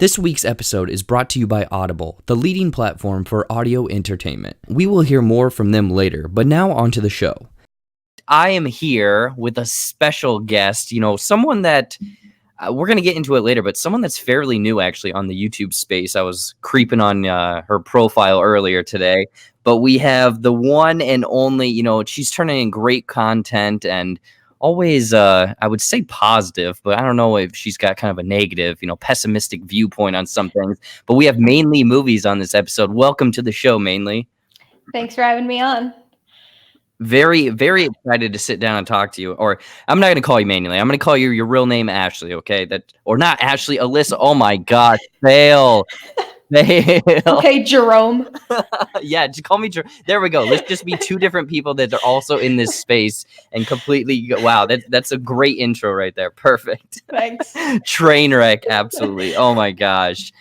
This week's episode is brought to you by Audible, the leading platform for audio entertainment. We will hear more from them later, but now on to the show. I am here with a special guest, someone that we're going to get into it later, but someone that's fairly new actually on the YouTube space. I was creeping on her profile earlier today, but we have the one and only, she's turning in great content and always, I would say positive, but I don't know if she's got kind of a negative, pessimistic viewpoint on some things. But we have Mainly Movies on this episode. Welcome to the show, Mainly. Thanks for having me on. Very, very excited to sit down and talk to you. Or I'm not going to call you Mainly. I'm going to call you your real name, Ashley. Okay, or not Ashley, Alyssa. Oh my God, fail. Okay, Jerome. Yeah, just call me. There we go. Let's just be two different people that are also in this space and completely. Wow, that's a great intro right there. Perfect. Thanks. Train wreck, absolutely. Oh my gosh.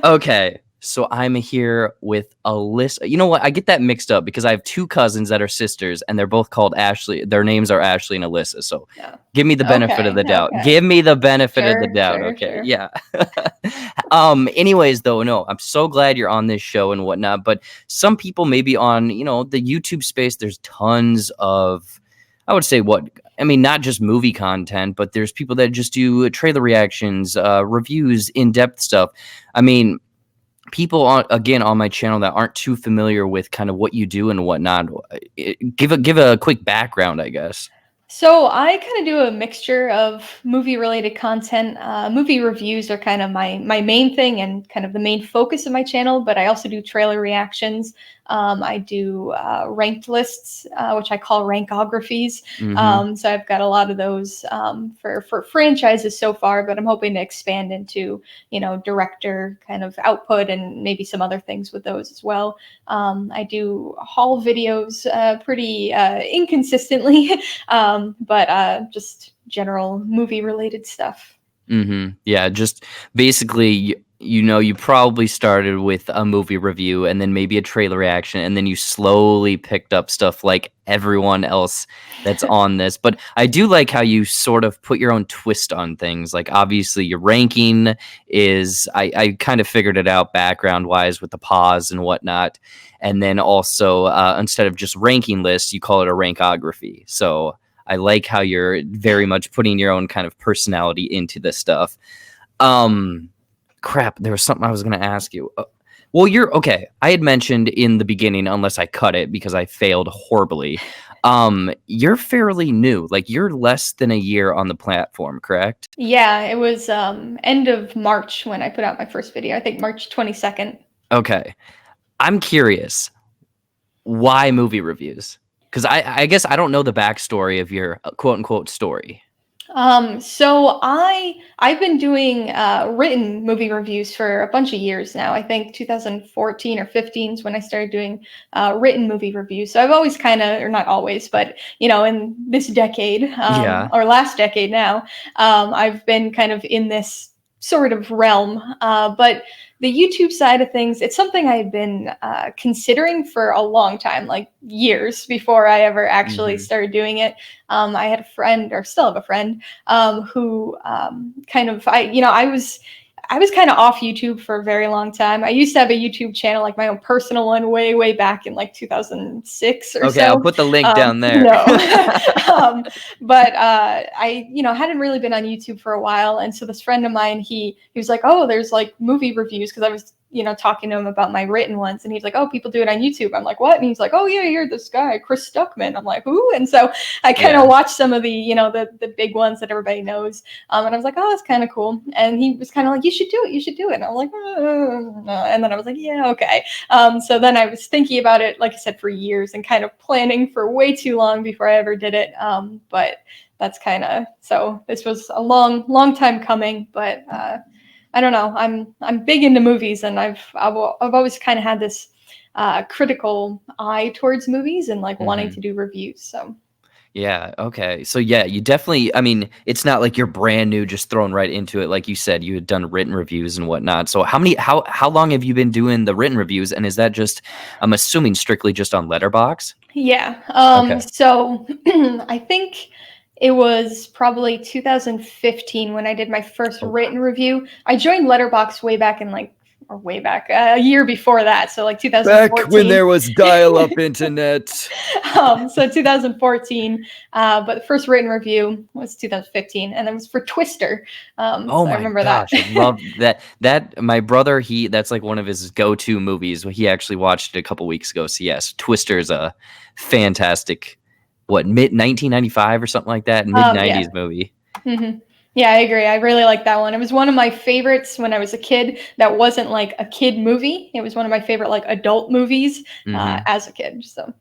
Okay, so I'm here with Alyssa. You know what? I get that mixed up because I have two cousins that are sisters, and they're both called Ashley. Their names are Ashley and Alyssa. So give me the benefit of the doubt. Okay. Give me the benefit of the doubt. Sure. Yeah. Anyways, though, no, I'm so glad you're on this show and whatnot. But some people maybe on, the YouTube space, there's tons of, I would say not just movie content, but there's people that just do trailer reactions, reviews, in-depth stuff. I mean, people on my channel that aren't too familiar with kind of what you do and whatnot, give a quick background, I guess. So I kind of do a mixture of movie-related content. Movie reviews are kind of my main thing and kind of the main focus of my channel, but I also do trailer reactions. I do ranked lists, which I call rankographies. Mm-hmm. So I've got a lot of those for franchises so far, but I'm hoping to expand into, director kind of output and maybe some other things with those as well. I do haul videos pretty inconsistently, but just general movie-related stuff. Mm-hmm. Yeah, just basically, you probably started with a movie review and then maybe a trailer reaction, and then you slowly picked up stuff like everyone else that's on this. But I do like how you sort of put your own twist on things. Like, obviously, your ranking is, I kind of figured it out background-wise with the pause and whatnot. And then also, instead of just ranking lists, you call it a rankography. So I like how you're very much putting your own kind of personality into this stuff. Crap, there was something I was going to ask you. Well, you're okay. I had mentioned in the beginning, unless I cut it because I failed horribly. You're fairly new. Like, you're less than a year on the platform, correct? Yeah, it was end of March when I put out my first video. I think March 22nd. Okay. I'm curious. Why movie reviews? Because I guess I don't know the backstory of your quote-unquote story. So I've been doing written movie reviews for a bunch of years now. I think 2014 or 15 is when I started doing written movie reviews. So I've always kind of, or not always, but in this decade or last decade now, I've been kind of in this sort of realm. But the YouTube side of things, it's something I've been considering for a long time, like years before I ever actually started doing it. I had a friend, or still have a friend, who I was kind of off YouTube for a very long time. I used to have a YouTube channel, like my own personal one, way back in like 2006 or so. Okay, I'll put the link down there. No, but I hadn't really been on YouTube for a while, and so this friend of mine, he was like, "Oh, there's like movie reviews," because I was talking to him about my written ones, and he's like, "Oh, people do it on YouTube." I'm like, "What?" And he's like, "Oh yeah, you're this guy, Chris Stuckman." I'm like, "Who?" And so I kind of watched some of the the big ones that everybody knows, and I was like, "Oh, that's kind of cool." And he was kind of like, "You should do it. You should do it." And I'm like, and then I was like, "Yeah, okay." So then I was thinking about it, like I said, for years and kind of planning for way too long before I ever did it. But that's kind of, so this was a long time coming, but I don't know. I'm big into movies, and I've always kind of had this critical eye towards movies and like wanting to do reviews. So yeah, okay. So yeah, you definitely, I mean, it's not like you're brand new, just thrown right into it. Like you said, you had done written reviews and whatnot. So how long have you been doing the written reviews? And is that just, I'm assuming, strictly just on Letterboxd? Yeah. Okay. So I think It was probably 2015 when I did my first Oh, written review. I joined Letterboxd way back in way back a year before that, so like back when 2014. there was dial-up internet. So 2014, but the first written review was 2015, and it was for Twister. Oh So I my remember that. gosh, I love that. My brother, that's like one of his go-to movies. He actually watched it a couple weeks ago. So yes, Twister is a fantastic, mid 1995 or something like that, mid Yeah. 90s movie. Mm-hmm. Yeah, I agree. I really like that one. It was one of my favorites when I was a kid. That wasn't like a kid movie. It was one of my favorite like adult movies Mm-hmm. as a kid. So.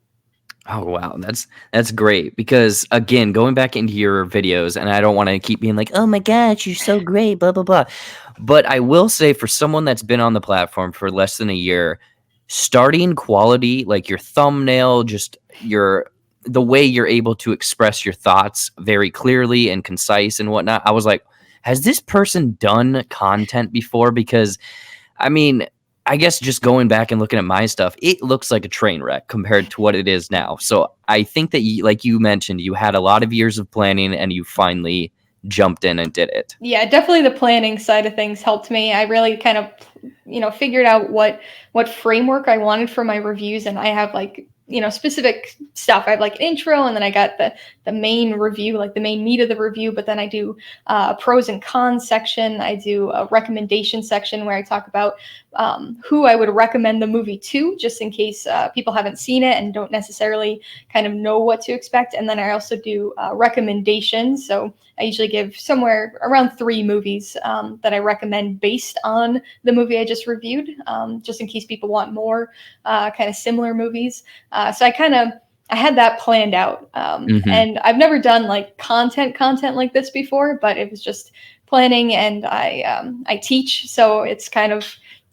Oh wow, that's great because again, going back into your videos, and I don't want to keep being like, "Oh my gosh, you're so great," blah blah blah. But I will say, for someone that's been on the platform for less than a year, starting quality, like your thumbnail, just the way you're able to express your thoughts very clearly and concise and whatnot, I was like, has this person done content before? Because I mean, I guess just going back and looking at my stuff, it looks like a train wreck compared to what it is now. So I think that, like you mentioned, you had a lot of years of planning and you finally jumped in and did it. Yeah, definitely the planning side of things helped me. I really kind of, figured out what framework I wanted for my reviews, and I have like, specific stuff. I have like an intro, and then I got the main review, like the main meat of the review. But then I do a pros and cons section. I do a recommendation section where I talk about who I would recommend the movie to, just in case people haven't seen it and don't necessarily kind of know what to expect. And then I also do recommendations. So I usually give somewhere around 3 movies that I recommend based on the movie I just reviewed, just in case people want more kind of similar movies. So I had that planned out, and I've never done like content like this before, but it was just planning, and I teach, so it's kind of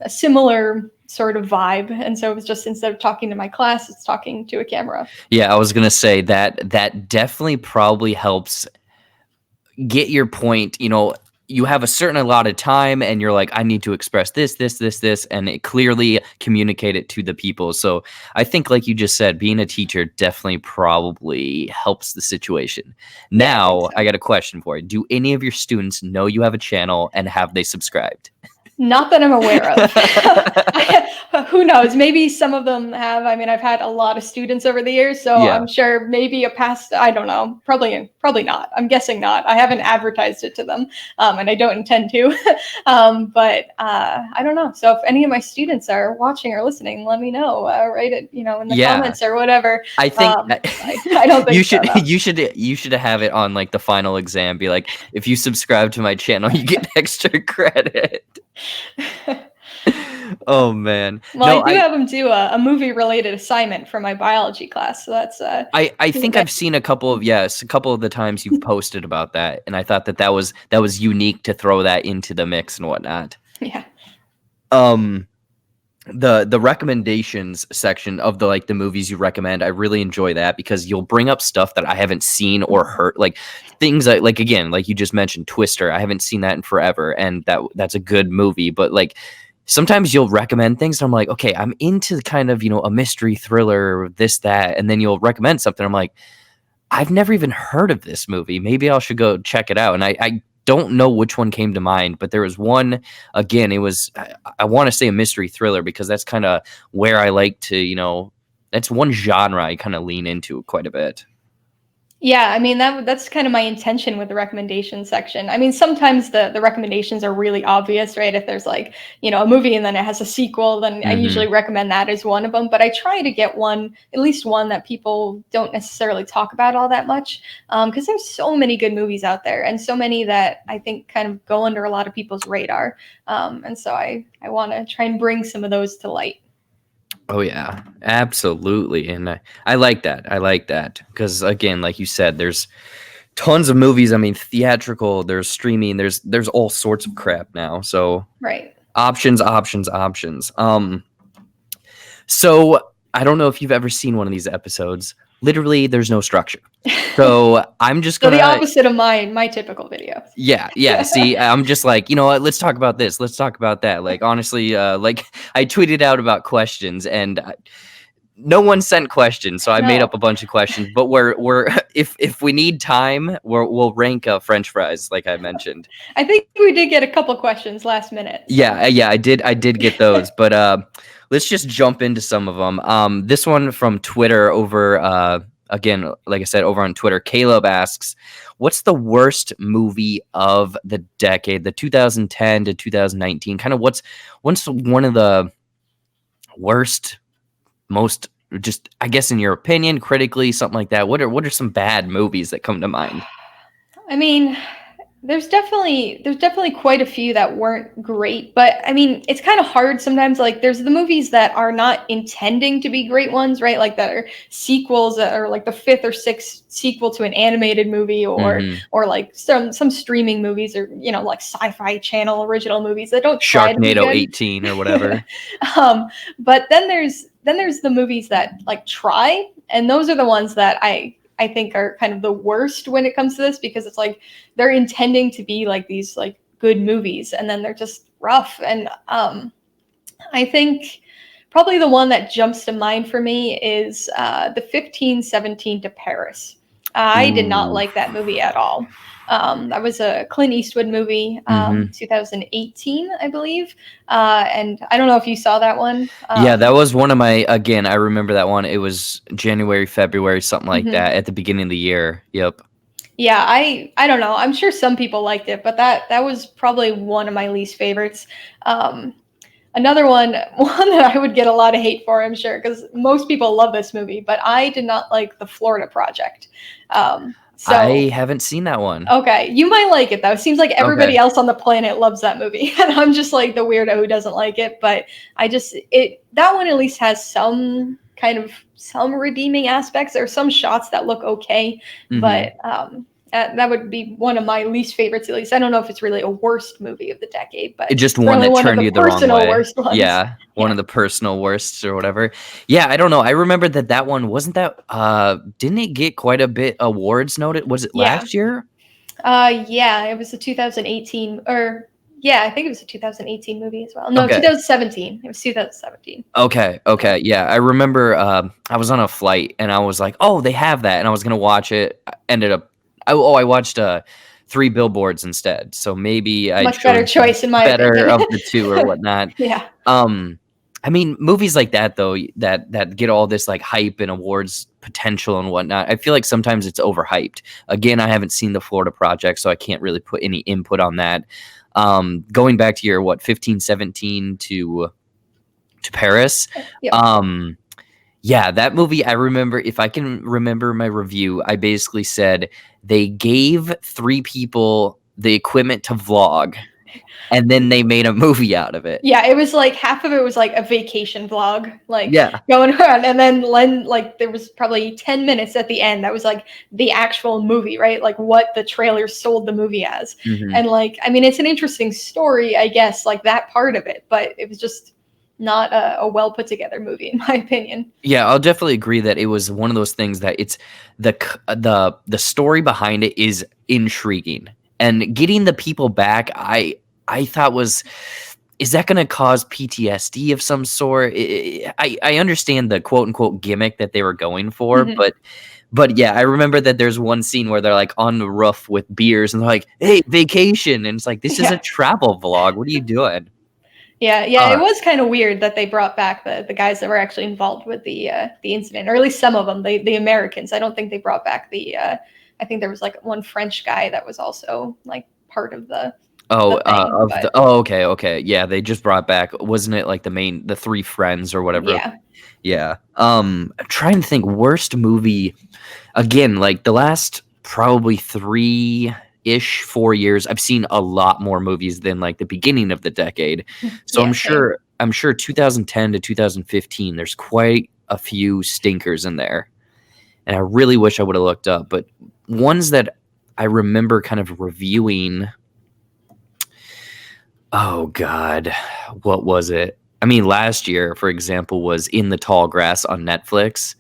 a similar sort of vibe. And so it was just, instead of talking to my class, it's talking to a camera. Yeah, I was gonna say that definitely probably helps get your point. You have a certain allotted time and you're like, I need to express this, and it clearly communicate it to the people. So I think, like you just said, being a teacher definitely probably helps the situation. Yeah, I think Now, so. I got a question for you. Do any of your students know you have a channel, and have they subscribed? Not that I'm aware of. Who knows? Maybe some of them have. I mean, I've had a lot of students over the years, so Yeah. I'm sure maybe a past. I don't know. Probably not. I'm guessing not. I haven't advertised it to them, and I don't intend to. But I don't know. So if any of my students are watching or listening, let me know. Write it, in the Yeah. comments or whatever. I think I don't think you so. should No. you should have it on like the final exam. Be like, if you subscribe to my channel, you get extra credit. Oh man. Well, No, I do have them do a movie related assignment for my biology class, so that's I think I've seen a couple of the times you've posted about that, and I thought that was unique to throw that into the mix and whatnot. yeah. The recommendations section of the movies you recommend, I really enjoy that because you'll bring up stuff that I haven't seen or heard, like things that, like, again, like you just mentioned, Twister. I haven't seen that in forever, and that's a good movie. But like sometimes you'll recommend things, and I'm like, okay, I'm into kind of a mystery thriller, this that, and then you'll recommend something. I'm like, I've never even heard of this movie. Maybe I should go check it out. And I don't know which one came to mind, but there was one. Again, it was, I want to say, a mystery thriller because that's kind of where I like to, that's one genre I kind of lean into quite a bit. Yeah, I mean that's kind of my intention with the recommendation section. I mean, sometimes the recommendations are really obvious, right? If there's like, a movie and then it has a sequel, then I usually recommend that as one of them. But I try to get at least one that people don't necessarily talk about all that much, because there's so many good movies out there, and so many that I think kind of go under a lot of people's radar. And so I want to try and bring some of those to light. Oh yeah, absolutely. And I like that. I like that because, again, like you said, there's tons of movies. I mean, theatrical, there's streaming, there's all sorts of crap now. So Right. options. So I don't know if you've ever seen one of these episodes. Literally, there's no structure. So I'm just So gonna the opposite of my typical video. Yeah. See, I'm just like, you know what? Let's talk about this. Let's talk about that. Like, honestly, like I tweeted out about questions, and no one sent questions, so I made No. up a bunch of questions. But we're if we need time, we'll rank French fries, like I mentioned. I think we did get a couple questions last minute. So. Yeah, I did get those, but let's just jump into some of them. This one from Twitter over again, like I said, over on Twitter, Caleb asks, "What's the worst movie of the decade, the 2010 to 2019? Kind of what's one of the worst, most just I guess in your opinion, critically, something like that. What are some bad movies that come to mind?" I mean, there's definitely quite a few that weren't great, but I mean, it's kind of hard sometimes. Like, there's the movies that are not intending to be great ones, right? Like that are sequels that are like the fifth or sixth sequel to an animated movie, or like some streaming movies, or like Sci-Fi Channel original movies that don't try to be Sharknado good. 18 or whatever. But then there's the movies that like try, and those are the ones that I think are kind of the worst when it comes to this, because it's like they're intending to be like these like good movies, and then they're just rough. And I think probably the one that jumps to mind for me is the 1517 to Paris. I did not like that movie at all. That was a Clint Eastwood movie, 2018, I believe. And I don't know if you saw that one. Yeah, that was one of my, again, I remember that one. It was January, February, something like that at the beginning of the year. Yep. Yeah, I don't know. I'm sure some people liked it, but that was probably one of my least favorites. Another one that I would get a lot of hate for, I'm sure, because most people love this movie, but I did not like The Florida Project. I haven't seen that one. Okay, you might like it though. It seems like everybody else on the planet loves that movie, and I'm just like the weirdo who doesn't like it. But that one at least has some redeeming aspects, or some shots that look okay. But that would be one of my least favorites, at least. I don't know if it's really a worst movie of the decade, but it's just one that turned you the wrong way. Worst ones. Yeah, one of the personal worsts or whatever. Yeah, I don't know. I remember that one wasn't that. Didn't it get quite a bit awards noted? Was it last year? Yeah, it was the 2018, or yeah, I think it was a 2018 movie as well. No, 2017. It was 2017. Okay. Yeah, I remember. I was on a flight and I was like, "Oh, they have that," and I was gonna watch it. I watched Three Billboards instead. So maybe I much better choice in my opinion. of the two or whatnot. Yeah. I mean, movies like that though, that get all this like hype and awards potential and whatnot, I feel like sometimes it's overhyped. Again, I haven't seen The Florida Project, so I can't really put any input on that. Going back to your 1517 to Paris. Yep. Yeah, that movie, I remember, if I can remember my review, I basically said they gave 3 people the equipment to vlog, and then they made a movie out of it. Yeah, it was like half of it was like a vacation vlog, like Yeah. going around, and then like there was probably 10 minutes at the end that was like the actual movie, right? Like what the trailer sold the movie as. And like, I mean, it's an interesting story, I guess, like that part of it, but it was just not a well put together movie, in my opinion. Yeah, I'll definitely agree that it was one of those things that it's the story behind it is intriguing, and getting the people back, I thought is that going to cause PTSD of some sort? I understand the quote unquote gimmick that they were going for, but yeah, I remember that there's one scene where they're like on the roof with beers and they're like, "Hey, vacation," and it's like, this is a travel vlog. What are you doing? Yeah, it was kind of weird that they brought back the guys that were actually involved with the incident, or at least some of them, the Americans. I don't think they brought back I think there was like one French guy that was also like part of the okay. Yeah, they just brought back, wasn't it like the 3 friends or whatever? Yeah. I'm trying to think worst movie. Again, like the last probably 3-ish, 4 years, I've seen a lot more movies than like the beginning of the decade. So I'm sure 2010 to 2015, there's quite a few stinkers in there. And I really wish I would have looked up, but ones that I remember kind of reviewing. Oh God, what was it? I mean, last year, for example, was In the Tall Grass on Netflix.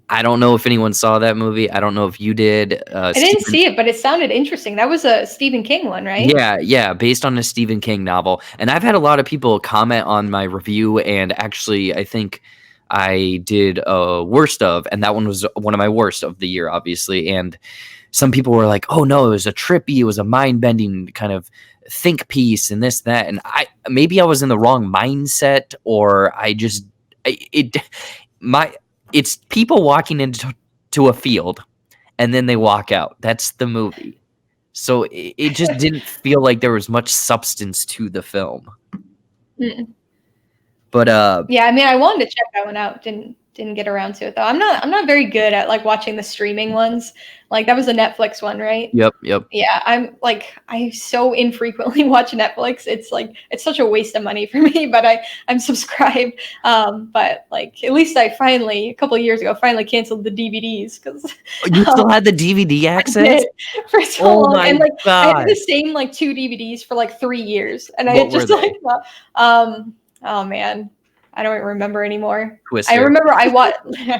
I don't know if anyone saw that movie. I don't know if you did. I didn't see it, but it sounded interesting. That was a Stephen King one, right? Yeah, based on a Stephen King novel. And I've had a lot of people comment on my review, and actually, I think I did a worst of, and that one was one of my worst of the year, obviously. And some people were like, "Oh no, it was a trippy, it was a mind-bending kind of think piece, and this, that." And maybe I was in the wrong mindset, or it's people walking into a field, and then they walk out. That's the movie. So it just didn't feel like there was much substance to the film. Mm. But Yeah, I mean, I wanted to check that one out. Didn't get around to it though. I'm not very good at like watching the streaming ones. Like that was a Netflix one, right? Yep. Yeah, I so infrequently watch Netflix. It's like it's such a waste of money for me, but I'm subscribed. But like at least I finally a couple of years ago finally canceled the DVDs because You still had the DVD access? I did for so Oh long, my and like I God. had the same like 2 DVDs for like 3 years, and I What had just were they? like oh man, I don't even remember anymore. Twister. I remember I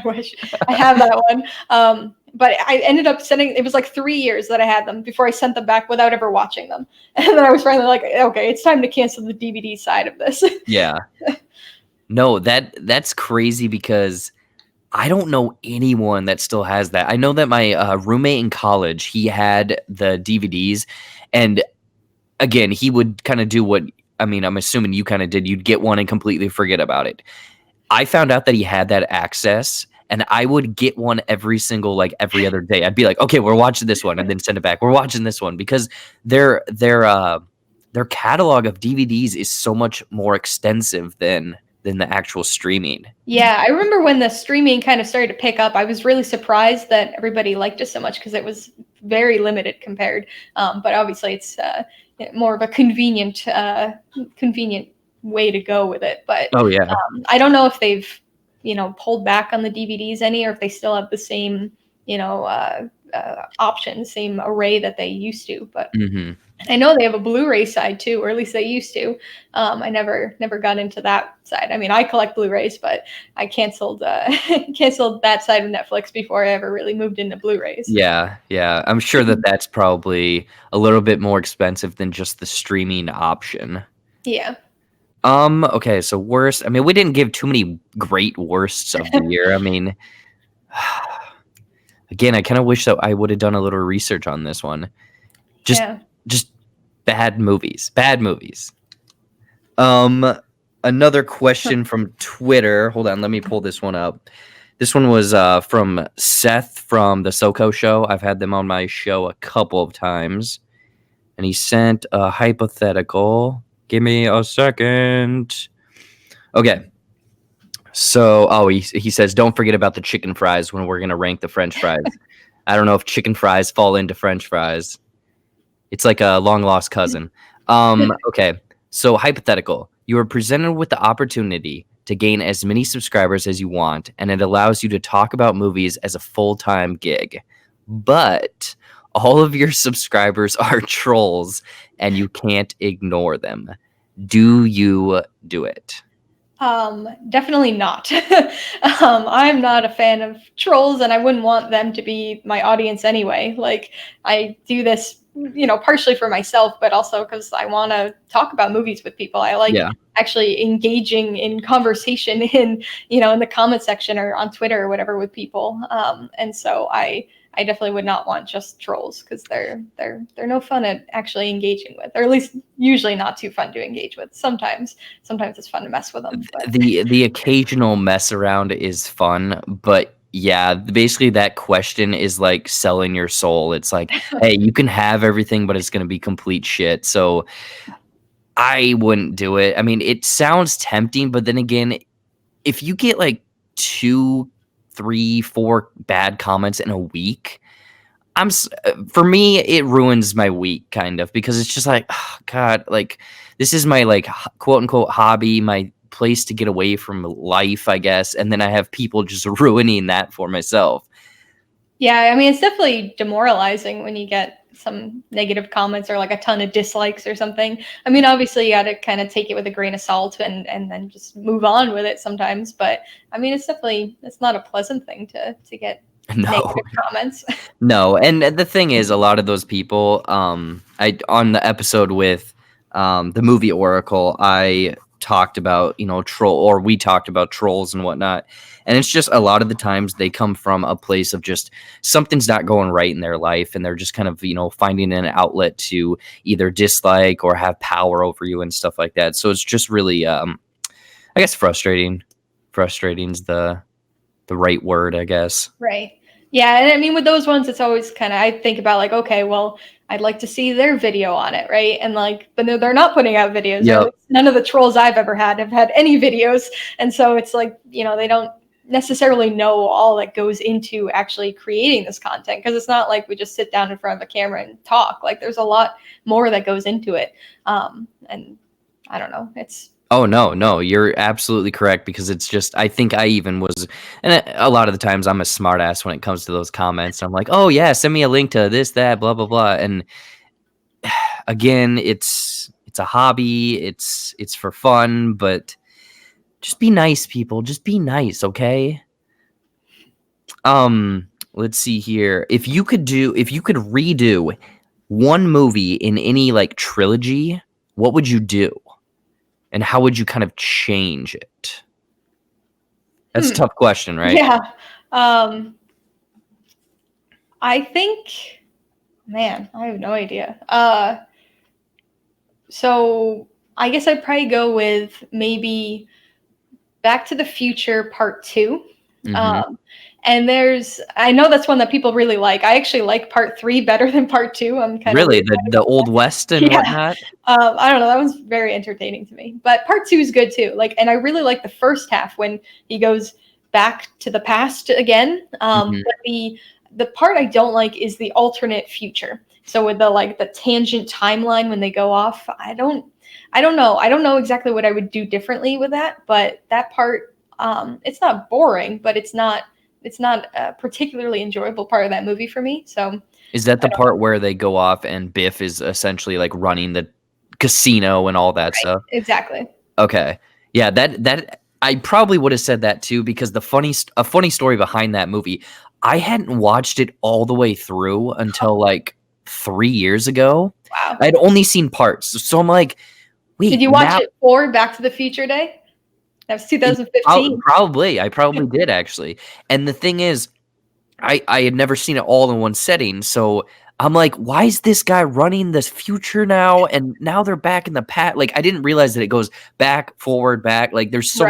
wish I have that one. But I ended up sending. It was like 3 years that I had them before I sent them back without ever watching them. And then I was finally like, okay, it's time to cancel the DVD side of this. Yeah. No, that's crazy because I don't know anyone that still has that. I know that my roommate in college, he had the DVDs, and again, he would kind of do what I'm assuming you kind of did. You'd get one and completely forget about it. I found out that he had that access, and I would get one every other day. I'd be like, okay, we're watching this one, and then send it back. We're watching this one because their catalog of DVDs is so much more extensive than the actual streaming. Yeah, I remember when the streaming kind of started to pick up. I was really surprised that everybody liked it so much because it was very limited compared. But obviously, it's more of a convenient way to go with it. But Oh yeah, I don't know if they've pulled back on the DVDs any, or if they still have the same options, same array that they used to. But I know they have a Blu-ray side too, or at least they used to. I never got into that side. I mean, I collect Blu-rays, but I canceled canceled that side of Netflix before I ever really moved into Blu-rays. yeah. I'm sure that that's probably a little bit more expensive than just the streaming option. Yeah. Okay, so worst. I mean, we didn't give too many great worsts of the year. I mean, again, I kind of wish that I would have done a little research on this one. Just bad movies. Another question from Twitter. Hold on, let me pull this one up. This one was from Seth from the SoCo Show. I've had them on my show a couple of times. And he sent a hypothetical. Give me a second. Okay. So, he says, don't forget about the chicken fries when we're going to rank the French fries. I don't know if chicken fries fall into French fries. It's like a long lost cousin. Okay. So hypothetical. You are presented with the opportunity to gain as many subscribers as you want, and it allows you to talk about movies as a full-time gig. But all of your subscribers are trolls, and you can't ignore them. Do you do it? Definitely not. I'm not a fan of trolls, and I wouldn't want them to be my audience anyway. Like, I do this, partially for myself, but also because I want to talk about movies with people. I like actually engaging in conversation in the comment section or on Twitter or whatever with people. And so I definitely would not want just trolls because they're no fun at actually engaging with, or at least usually not too fun to engage with. Sometimes it's fun to mess with them. But. The occasional mess around is fun, but yeah, basically that question is like selling your soul. It's like, hey, you can have everything, but it's going to be complete shit. So I wouldn't do it. I mean, it sounds tempting, but then again, if you get like 2, 3, 4 bad comments in a week, for me, it ruins my week kind of, because it's just like, oh, God, like this is my like quote unquote hobby, my place to get away from life, I guess. And then I have people just ruining that for myself. Yeah, I mean, it's definitely demoralizing when you get some negative comments or like a ton of dislikes or something. I mean, obviously you got to kind of take it with a grain of salt and then just move on with it sometimes. But I mean, it's not a pleasant thing to get negative comments. No, and the thing is, a lot of those people, on the episode with the movie Oracle, I talked about, we talked about trolls and whatnot. And it's just a lot of the times they come from a place of just something's not going right in their life. And they're just kind of, finding an outlet to either dislike or have power over you and stuff like that. So it's just really, I guess frustrating. Frustrating's the right word, I guess. Right. Yeah, and I mean with those ones, it's always kind of I think about like, okay, well, I'd like to see their video on it, right? And like, but no, they're not putting out videos. Or at Yep. least none of the trolls I've ever had have had any videos, and so it's like they don't necessarily know all that goes into actually creating this content because it's not like we just sit down in front of a camera and talk. Like, there's a lot more that goes into it, and I don't know. It's Oh, no, you're absolutely correct because it's just, I think I even was, and a lot of the times I'm a smart ass when it comes to those comments. I'm like, oh yeah, send me a link to this, that, blah, blah, blah. And again, it's a hobby. It's for fun, but just be nice, people. Just be nice. Okay. Let's see here. If you could redo one movie in any like trilogy, what would you do? And how would you kind of change it? That's a tough question, right? Yeah. I think, man, I have no idea. So I guess I'd probably go with maybe Back to the Future Part 2. Mm-hmm. And I know that's one that people really like. I actually like Part 3 better than Part 2. I'm kind Really, of the Old West and whatnot? I don't know. That was very entertaining to me. But Part 2 is good too. Like, and I really like the first half when he goes back to the past again. Mhm. But the part I don't like is the alternate future. So with the tangent timeline when they go off, I don't know. I don't know exactly what I would do differently with that. But that part, it's not boring, but it's not a particularly enjoyable part of that movie for me. So Is that the part where they go off and Biff is essentially like running the casino and all that stuff? exactly. Okay. Yeah, that I probably would have said that too because a funny story behind that movie, I hadn't watched it all the way through until like 3 years ago. Wow. I'd only seen parts. So I'm like, wait, Did you watch it for Back to the Future Day? That was 2015. Probably. I probably did actually. And the thing is, I had never seen it all in one setting, so I'm like, why is this guy running this future now? And now they're back in the past. Like, I didn't realize that it goes back, forward, back. Like, there's so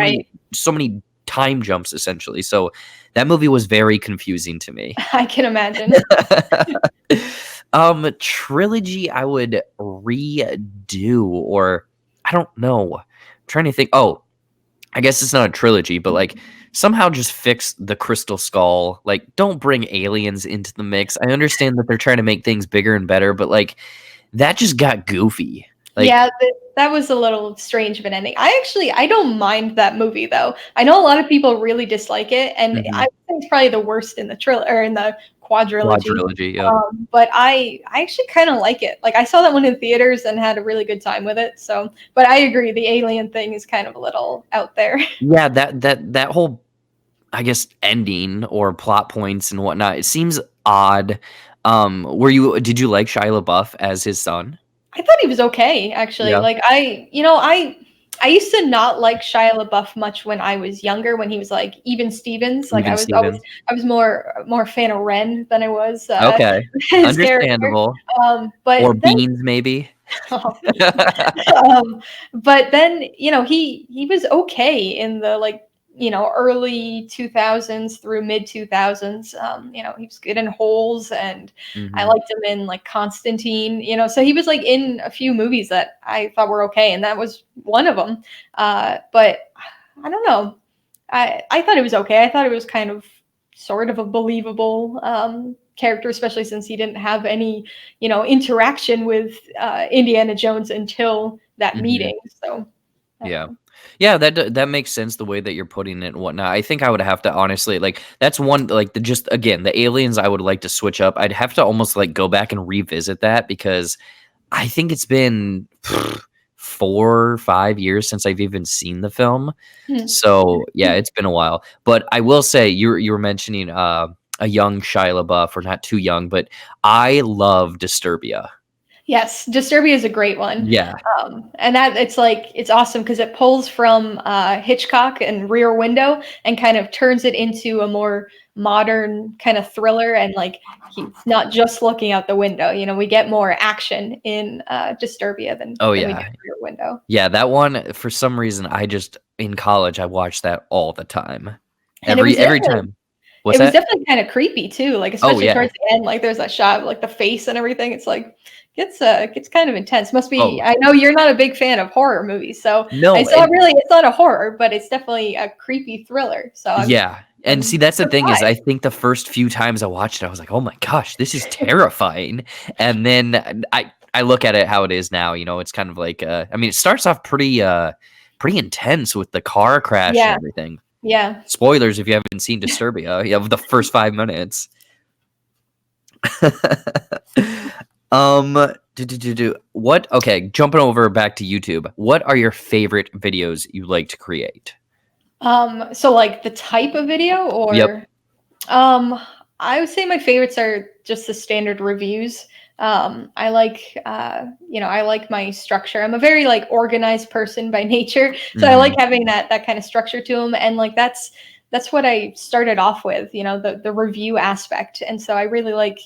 many time jumps essentially. So that movie was very confusing to me. I can imagine. Trilogy I would redo, or I don't know. I'm trying to think. Oh, I guess it's not a trilogy, but like somehow just fix the Crystal Skull. Like, don't bring aliens into the mix. I understand that they're trying to make things bigger and better, but like that just got goofy. Like, yeah, that was a little strange of an ending. I don't mind that movie though. I know a lot of people really dislike it, and I think it's probably the worst in the quadrilogy. yeah. But I actually kind of like it. Like, I saw that one in theaters and had a really good time with it. So, but I agree, the alien thing is kind of a little out there. Yeah, that whole, I guess, ending or plot points and whatnot, it seems odd. Did you like Shia LaBeouf as his son? I thought he was okay, actually. Yeah. Like, I used to not like Shia LaBeouf much when I was younger, when he was like Even Stevens. Like, I was more a fan of Ren than I was Okay. his Understandable. character. But Or then, Beans, maybe. but then he was okay in the early 2000s through mid 2000s. He was good in Holes, and I liked him in like Constantine. So he was like in a few movies that I thought were okay, and that was one of them. But I don't know. I thought it was okay. I thought it was kind of sort of a believable character, especially since he didn't have any interaction with Indiana Jones until that meeting. So yeah, that makes sense the way that you're putting it and whatnot. I think I would have to honestly, like, that's one, like, the aliens I would like to switch up. I'd have to almost like go back and revisit that because I think it's been 4 or 5 years since I've even seen the film. So yeah, it's been a while. But I will say, you were mentioning a young Shia LaBeouf, or not too young, but I love Disturbia. Yes, Disturbia is a great one. Yeah. And that it's awesome because it pulls from Hitchcock and Rear Window and kind of turns it into a more modern kind of thriller. And like he's not just looking out the window. You know, we get more action in Disturbia Oh than we do yeah. in Rear Window. Yeah, that one, for some reason, in college, I watched that all the time. And it was Every definitely time. What's that? kind of creepy too. Like Oh, especially yeah. towards the end, like there's that shot of like the face and everything. It's like gets kind of intense. Must be. Oh, I know you're not a big fan of horror movies, so I no, saw and really it's not a horror, but it's definitely a creepy thriller. So yeah, and see, I'm that's the thing is I surprised. think the first few times I watched it, I was like, "Oh my gosh, this is terrifying." And then I look at it how it is now, it's kind of like, I mean, it starts off pretty intense with the car crash and Yeah, everything. yeah. Spoilers if you haven't seen Disturbia, you have the first 5 minutes. What okay, jumping over back to YouTube. What are your favorite videos you like to create? So like the type of video Yep. or I would say my favorites are just the standard reviews. I like I like my structure. I'm a very like organized person by nature, so I like Mhm. having that kind of structure to them, and like that's what I started off with, the review aspect, and so I really like.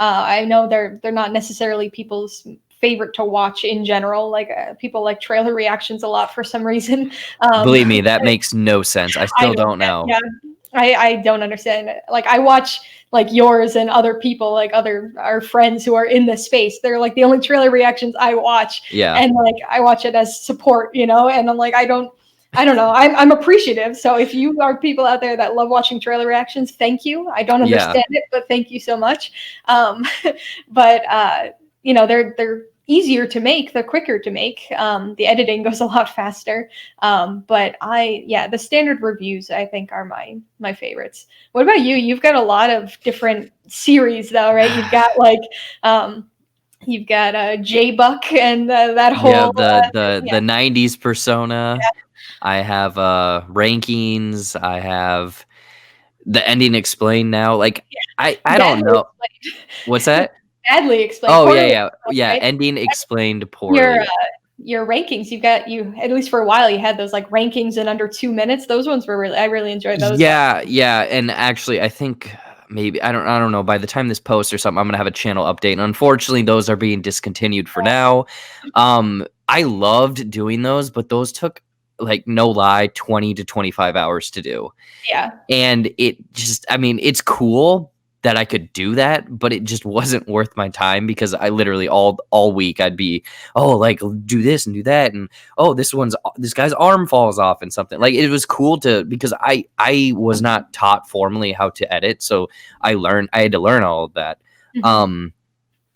I know they're not necessarily people's favorite to watch in general. Like people like trailer reactions a lot for some reason. Believe me, that makes no sense. I I still don't don't get know. yeah. I don't understand it. Like I watch like yours and other people, like other our friends who are in this space. They're like the only trailer reactions I watch, Yeah. and like I watch it as support, And I'm like, I don't know. I'm appreciative. So if you are people out there that love watching trailer reactions, thank you. I don't Yeah. understand it, but thank you so much. Um, but they're easier to make. They're quicker to make. The editing goes a lot faster. But the standard reviews I think are my favorites. What about you? You've got a lot of different series though, right? You've got J Buck and that Yeah, whole yeah, the 90s persona. I have rankings. I have the ending explained now. Like I don't badly know. What's that? badly explained, Oh yeah, poorly yeah. explained, Yeah, right? ending explained Your poorly. your rankings, you at least for a while you had those like rankings in under 2 minutes. Those ones were I really enjoyed those ones. Yeah, yeah, and actually, I think maybe I don't know. By the time this posts or something, I'm gonna have a channel update. And unfortunately, those are being discontinued for now. I loved doing those, but those took like no lie, 20 to 25 hours to do. Yeah. And it just, I mean, it's cool that I could do that, but it just wasn't worth my time because I literally all week I'd be, oh, like do this and do that, and oh, this guy's arm falls off and something. Like it was cool to because I was not taught formally how to edit, so I had to learn all of that. Mhm. Um,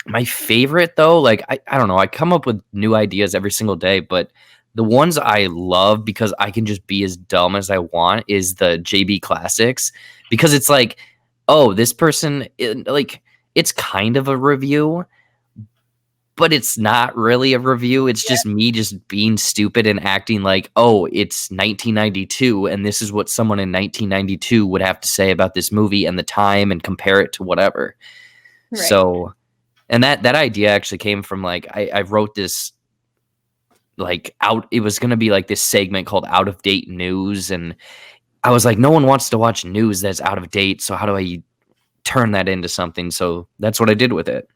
my favorite though, like I don't know, I come up with new ideas every single day, but the ones I love because I can just be as dumb as I want is the JB classics because it's like, oh, this person like it's kind of a review, but it's not really a review. It's just me just being stupid and acting like, oh, it's 1992 and this is what someone in 1992 would have to say about this movie and the time and compare it to whatever. Right. So and that idea actually came from like I wrote this like out it was gonna be like this segment called Out of Date News, and I was like, no one wants to watch news that's out of date, so how do I turn that into something? So that's what I did with it.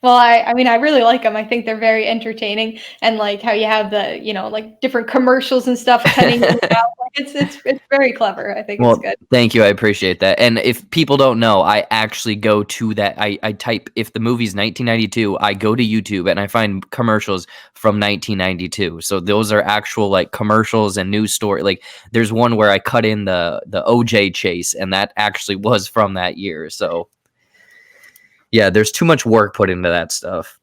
Well, I mean, I really like them. I think they're very entertaining, and like how you have the, like different commercials and stuff cutting in and out. Like it's very clever. I think it's Well, good. thank you. I appreciate that. And if people don't know, I actually go to that. I type, if the movie's 1992, I go to YouTube and I find commercials from 1992. So those are actual like commercials and news story. Like there's one where I cut in the OJ chase, and that actually was from that year. So yeah, there's too much work put into that stuff.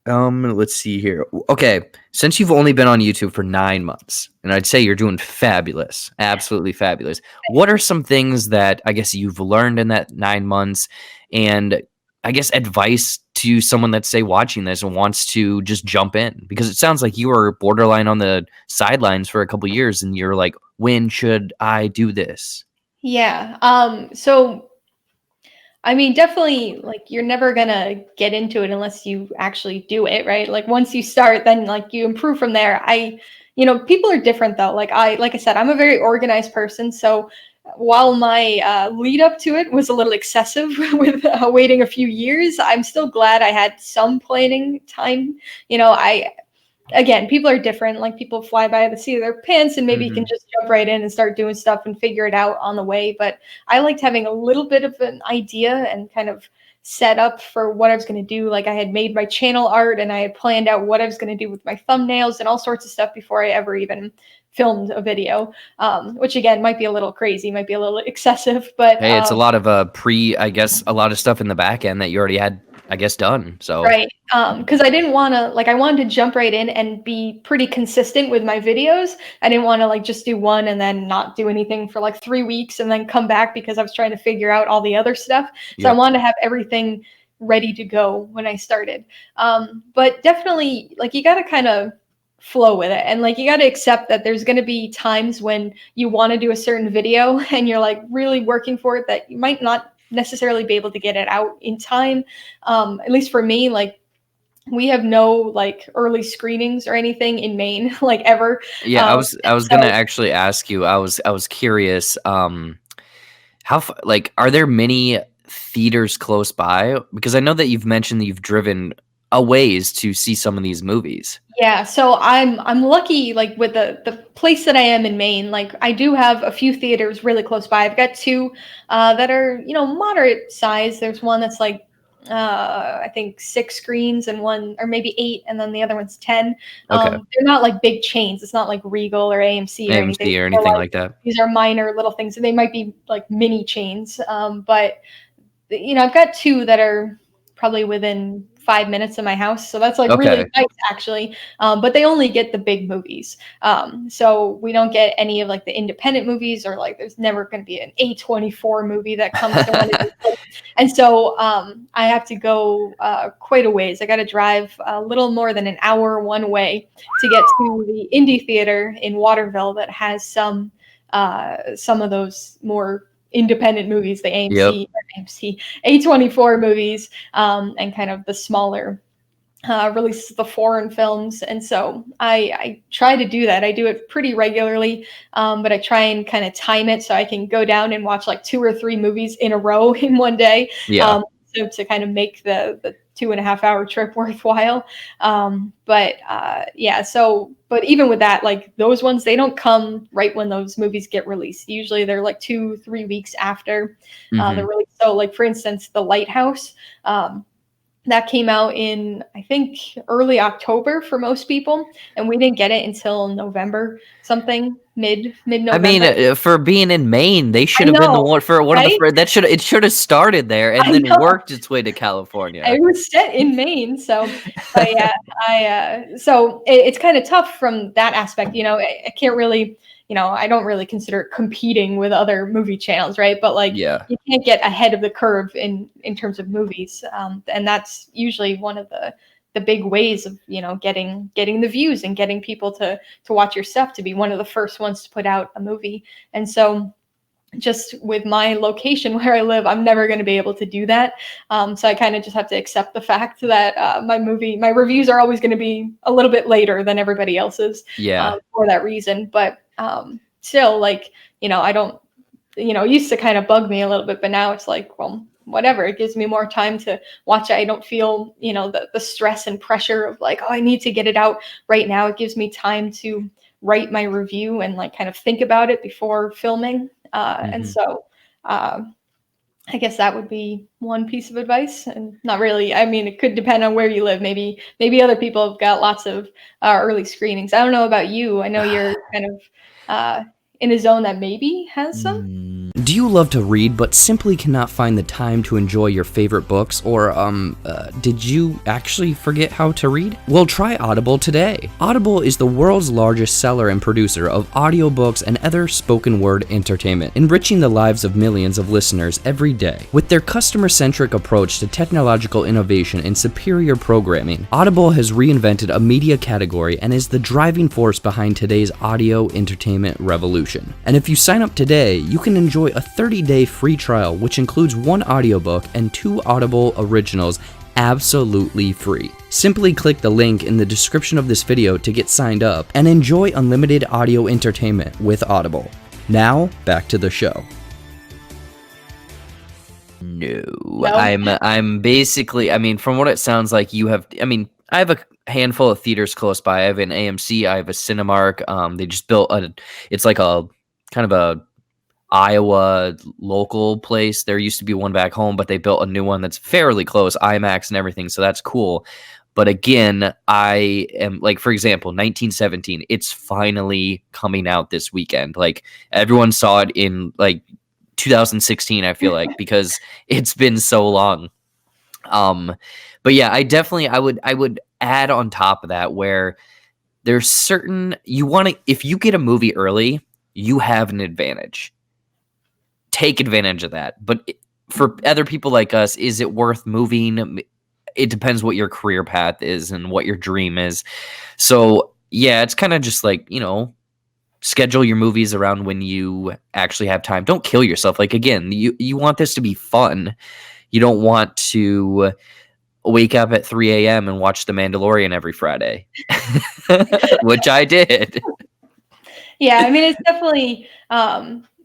Let's see here. Okay, since you've only been on YouTube for 9 months, and I'd say you're doing fabulous, absolutely fabulous. What are some things that I guess you've learned in that 9 months, and I guess advice to someone that's say watching this and wants to just jump in? Because it sounds like you were borderline on the sidelines for a couple years, and you're like, when should I do this? Yeah. So I mean, definitely, like, you're never gonna get into it unless you actually do it, right? Like, once you start, then, like, you improve from there. People are different though. Like I said, I'm a very organized person, so while my lead up to it was a little excessive with waiting a few years, I'm still glad I had some planning time. I Again, people are different. Like, people fly by the seat of their pants and maybe you can Hmm. just jump right in and start doing stuff and figure it out on the way. But I liked having a little bit of an idea and kind of set up for what I was going to do. Like, I had made my channel art and I had planned out what I was going to do with my thumbnails and all sorts of stuff before I ever even filmed a video, which again might be a little crazy, might be a little excessive, but Hey, it's a lot of I guess a lot of stuff in the back end that you already had, I guess, done. So right. Because I didn't want to, like, I wanted to jump right in and be pretty consistent with my videos. I didn't want to, like, just do one and then not do anything for like 3 weeks and then come back because I was trying to figure out all the other stuff. So I yep. wanted to have everything ready to go when I started. But definitely, like, you got to kind of flow with it. And, like, you got to accept that there's going to be times when you want to do a certain video and you're, like, really working for it that you might not necessarily be able to get it out in time. At least for me, like, we have no, like, early screenings or anything in Maine, like, ever. Yeah, I was gonna So actually ask you. I was curious. Like, are there many theaters close by? Because I know that you've mentioned that you've driven a ways to see some of these movies. yeah, so I'm lucky, like, with the place that I am in Maine. Like, I do have a few theaters really close by. I've got two that are, moderate size. There's one that's like I think 6 screens and one, or maybe 8, and then the other one's 10. Okay, They're not like big chains. It's not like Regal or AMC or anything. AMC or They're anything like, like that. these are minor little things. They might be like mini chains, but I've got two that are probably within 5 minutes of my house, so that's like really Okay. nice, actually. But they only get the big movies, so we don't get any of, like, the independent movies, or, like, there's never going to be an A24 movie that comes to one of these places. And so I have to go quite a ways. I got to drive a little more than an hour one way to get to the indie theater in Waterville that has some of those more independent movies, the Yep. AMC, A24 movies, and kind of the smaller releases, the foreign films. And so I try to do that. I do it pretty regularly, but I try and kind of time it so I can go down and watch like 2 or 3 movies in a row in one day. Yeah. So to kind of make the 2.5 hour trip worthwhile. But even with that, like, those ones, they don't come right when those movies get released. Usually they're like 2-3 weeks after Hmm. they're released. So, like, for instance, The Lighthouse, that came out in, I think, early October for most people, and we didn't get it until November, something, mid I mean, November. for being in Maine, they I should have been the know, one for one of the right? first. It should have started there and I then know. worked its way to California. It was set in Maine, so, but yeah, it's kind of tough from that aspect. I can't really, I don't really consider it competing with other movie channels, right? But, like, Yeah. you can't get ahead of the curve in terms of movies, and that's usually one of the big ways of, getting the views and getting people to watch your stuff, to be one of the first ones to put out a movie. And so, just with my location where I live, I'm never going to be able to do that. So I kind of just have to accept the fact that my reviews are always going to be a little bit later than everybody else's, Yeah. for that reason. But still, like, I don't, it used to kind of bug me a little bit, but now it's like, well, whatever. It gives me more time to watch it. I don't feel, the stress and pressure of, like, oh, I need to get it out right now. It gives me time to write my review and, like, kind of think about it before filming. And Hmm. so I guess that would be one piece of advice, and not really. I mean, it could depend on where you live. Maybe other people have got lots of early screenings. I don't know about you. I know you're kind of in a zone that maybe has some. Do you love to read but simply cannot find the time to enjoy your favorite books? Or, did you actually forget how to read? Well, try Audible today. Audible is the world's largest seller and producer of audiobooks and other spoken word entertainment, enriching the lives of millions of listeners every day. With their customer-centric approach to technological innovation and superior programming, Audible has reinvented a media category and is the driving force behind today's audio entertainment revolution. And if you sign up today, you can enjoy enjoy a 30-day free trial, which includes 1 audiobook and 2 Audible originals absolutely free. Simply click the link in the description of this video to get signed up and enjoy unlimited audio entertainment with Audible. Now, back to the show. No. I'm basically, I mean, from what it sounds like, you have, I mean, I have a handful of theaters close by. I have an AMC, I have a Cinemark. They just built it's like a kind of a Iowa local place. There used to be one back home, but they built a new one that's fairly close, IMAX and everything, so that's cool. But again, I am, like, for example, 1917, it's finally coming out this weekend. Like, everyone saw it in, like, 2016, I feel like, because it's been so long. But yeah, I would add on top of that where there's certain, if you get a movie early, you have an advantage. Take advantage of that. But for other people like us, is it worth moving? It depends what your career path is and what your dream is. So yeah, it's kind of just like, schedule your movies around when you actually have time. Don't kill yourself. Like, again, you want this to be fun. You don't want to wake up at 3 a.m. and watch The Mandalorian every Friday, which I did. Yeah, I mean, it's definitely,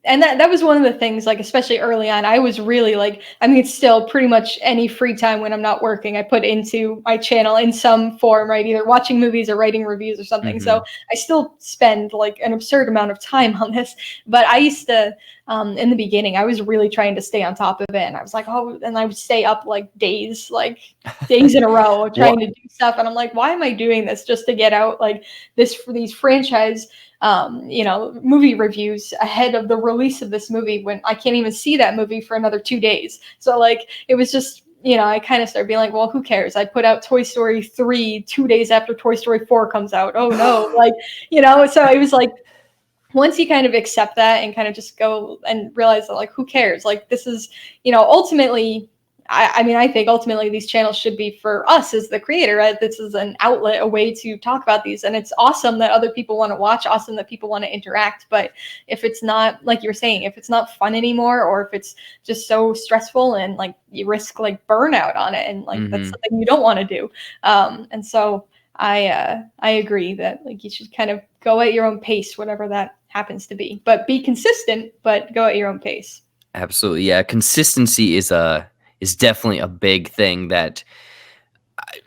and that was one of the things, like, especially early on, I was really like, I mean, it's still pretty much any free time when I'm not working, I put into my channel in some form, right? Either watching movies or writing reviews or something. Mm-hmm. So I still spend like an absurd amount of time on this. But I used to, in the beginning, I was really trying to stay on top of it. And I was like, oh, and I would stay up like days in a row trying to do stuff. And I'm like, why am I doing this just to get out like this for these franchise movie reviews ahead of the release of this movie when I can't even see that movie for another 2 days. So like, it was just, I kind of started being like, well, who cares? I put out Toy Story 3 2 days after Toy Story 4 comes out. Oh no. So it was like, once you kind of accept that and kind of just go and realize that, like, who cares? Like, this is, ultimately, I think ultimately these channels should be for us as the creator, right? This is an outlet, a way to talk about these. And it's awesome that other people want to watch, awesome that people want to interact. But if it's not, like you're saying, if it's not fun anymore, or if it's just so stressful and like you risk like burnout on it, and like that's something you don't want to do. And so I agree that like you should kind of go at your own pace, whatever that happens to be, but be consistent, but go at your own pace. Absolutely. Yeah. Consistency is definitely a big thing that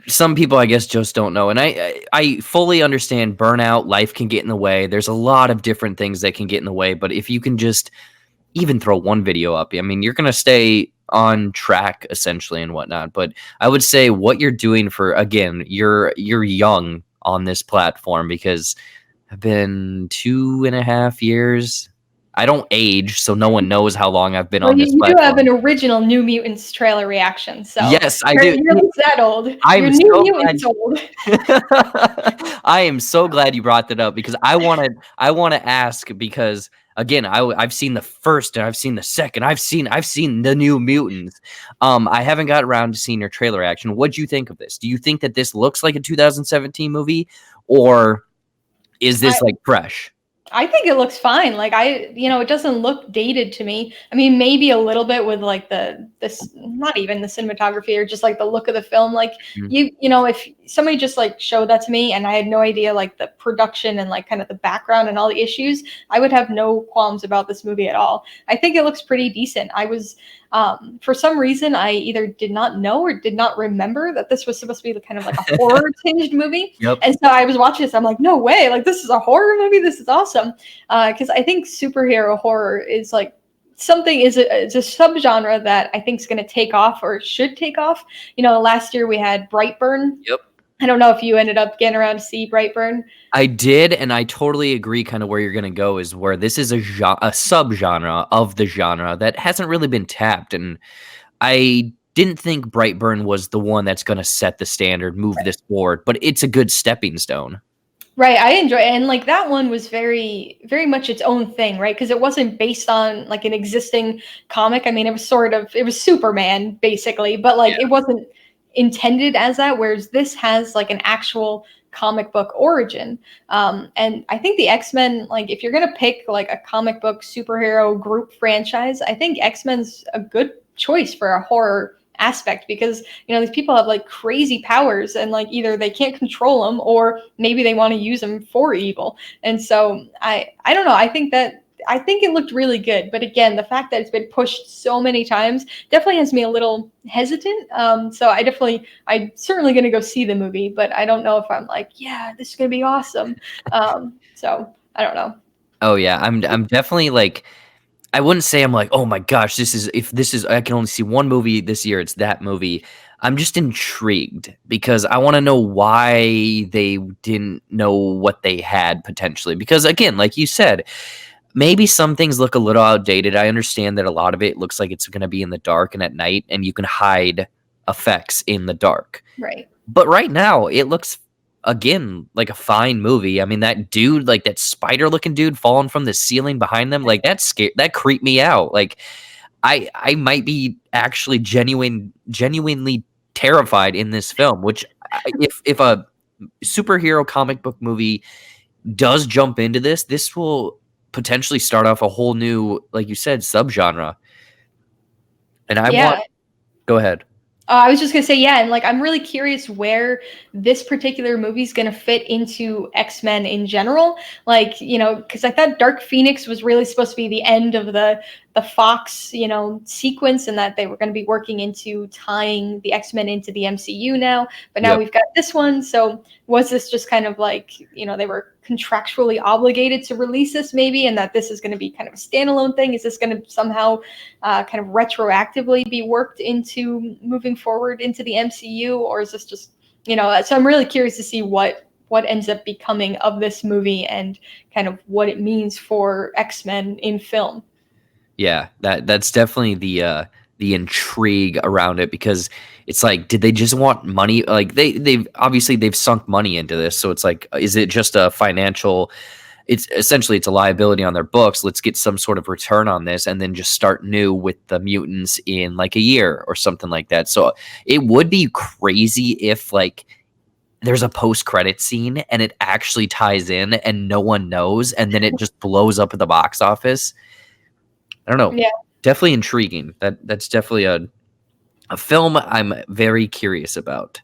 some people, I guess, just don't know. And I fully understand burnout. Life can get in the way. There's a lot of different things that can get in the way. But if you can just even throw one video up, I mean, you're going to stay on track essentially and whatnot. But I would say what you're doing again, you're young on this platform, because I've been 2.5 years. I don't age, so no one knows how long I've been on this platform. You do have an original New Mutants trailer reaction, so yes, I do. You're that old. I'm You're so New Mutants old. I am so glad you brought that up, because I want to ask, because again, I've seen the first and I've seen the second. I've seen the New Mutants. I haven't got around to seeing your trailer reaction. What do you think of this? Do you think that this looks like a 2017 movie, or is this like fresh? I think it looks fine. Like it doesn't look dated to me. I mean, maybe a little bit with like not even the cinematography, or just like the look of the film. Like if somebody just like showed that to me and I had no idea like the production and like kind of the background and all the issues, I would have no qualms about this movie at all. I think it looks pretty decent. I was, for some reason, I either did not know or did not remember that this was supposed to be kind of like a horror tinged movie. Yep. And so I was watching this. I'm like, no way. Like, this is a horror movie. This is awesome. Because I think superhero horror is like something it's a subgenre that I think is going to take off, or should take off. Last year we had Brightburn. Yep. I don't know if you ended up getting around to see Brightburn. I did, and I totally agree kind of where you're going to go, is where this is a subgenre of the genre that hasn't really been tapped. And I didn't think Brightburn was the one that's going to set the standard, move this forward, but it's a good stepping stone. Right, I enjoy it. And like that one was very, very much its own thing, right? Because it wasn't based on like an existing comic. I mean, it was Superman basically, but like it wasn't intended as that. Whereas this has like an actual comic book origin. And I think the X-Men, like if you're gonna pick like a comic book superhero group franchise, I think X-Men's a good choice for a horror aspect, because these people have like crazy powers, and like either they can't control them or maybe they want to use them for evil. And so I don't know, I think it looked really good, but again, the fact that it's been pushed so many times definitely has me a little hesitant. So I'm certainly going to go see the movie, but I don't know if I'm like, yeah, this is going to be awesome. So I don't know. Oh yeah, I'm definitely like, I wouldn't say I'm like, oh my gosh, I can only see one movie this year, it's that movie. I'm just intrigued because I want to know why they didn't know what they had potentially. Because again, like you said, maybe some things look a little outdated. I understand that a lot of it looks like it's going to be in the dark and at night, and you can hide effects in the dark. Right. But right now, it looks again like a fine movie. I mean, that dude, like that spider-looking dude falling from the ceiling behind them, like that creeped me out. Like I might be actually genuinely terrified in this film. Which if a superhero comic book movie does jump into this will potentially start off a whole new, like you said, subgenre. And Yeah. Go ahead. I was just gonna say, yeah, and like I'm really curious where this particular movie is gonna fit into X-Men in general. Like, because I thought Dark Phoenix was really supposed to be the end of the Fox, sequence, and that they were going to be working into tying the X-Men into the MCU now. But now we've got this one. So was this just kind of like, they were contractually obligated to release this maybe, and that this is going to be kind of a standalone thing? Is this going to somehow kind of retroactively be worked into moving forward into the MCU, or is this just, so I'm really curious to see what ends up becoming of this movie and kind of what it means for X-Men in film. Yeah, that's definitely the intrigue around it, because it's like, did they just want money? Like they've obviously they've sunk money into this, so it's like, is it just a financial? It's essentially it's a liability on their books. Let's get some sort of return on this, and then just start new with the mutants in like a year or something like that. So it would be crazy if like there's a post-credit scene and it actually ties in and no one knows, and then it just blows up at the box office. I don't know. Yeah. Definitely intriguing. That's definitely a film I'm very curious about.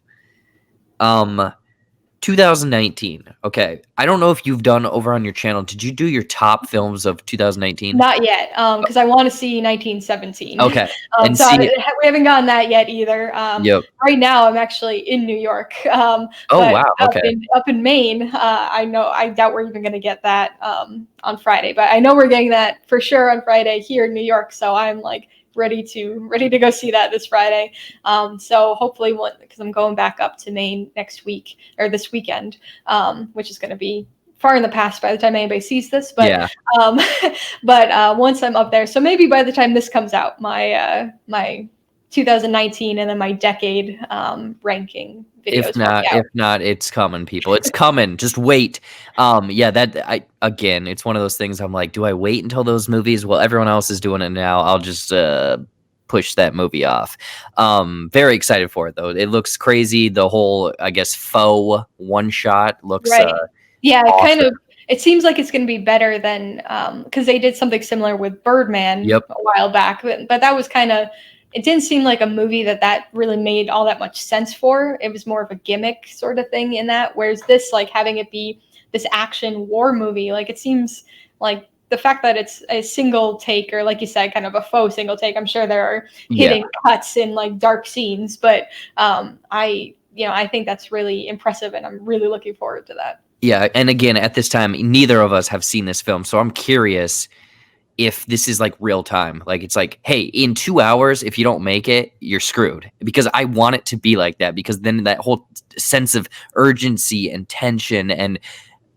2019. Okay. I don't know if you've done over on your channel. Did you do your top films of 2019? Not yet, because I want to see 1917. Okay. And so see, we haven't gotten that yet either. yep. Right now, I'm actually in New York. Oh but wow. Okay. up in Maine, I doubt we're even going to get that on Friday, but I know we're getting that for sure on Friday here in New York. So I'm like ready to go see that this Friday. So hopefully, because I'm going back up to Maine next week or this weekend, which is going to be far in the past by the time anybody sees this, but Yeah. Once I'm up there, so maybe by the time this comes out, my 2019 and then my decade ranking videos. If not, it's coming, people. It's coming. Just wait. Yeah, again, it's one of those things. I'm like, do I wait until those movies? Well, everyone else is doing it now. I'll just push that movie off. Very excited for it though. It looks crazy. The whole, I guess, faux one shot looks right. Yeah, awesome. it seems like it's going to be better than because they did something similar with Birdman a while back, but that was kind of, it didn't seem like a movie that really made all that much sense for. It was more of a gimmick sort of thing in that, whereas this, like having it be this action war movie, like it seems like the fact that it's a single take, or like you said, kind of a faux single take. I'm sure there are hidden cuts in like dark scenes, but I think that's really impressive, and I'm really looking forward to that. Yeah, and again, at this time, neither of us have seen this film, so I'm curious if this is like real time. Like it's like, hey, in 2 hours, if you don't make it, you're screwed. Because I want it to be like that, because then that whole sense of urgency and tension, and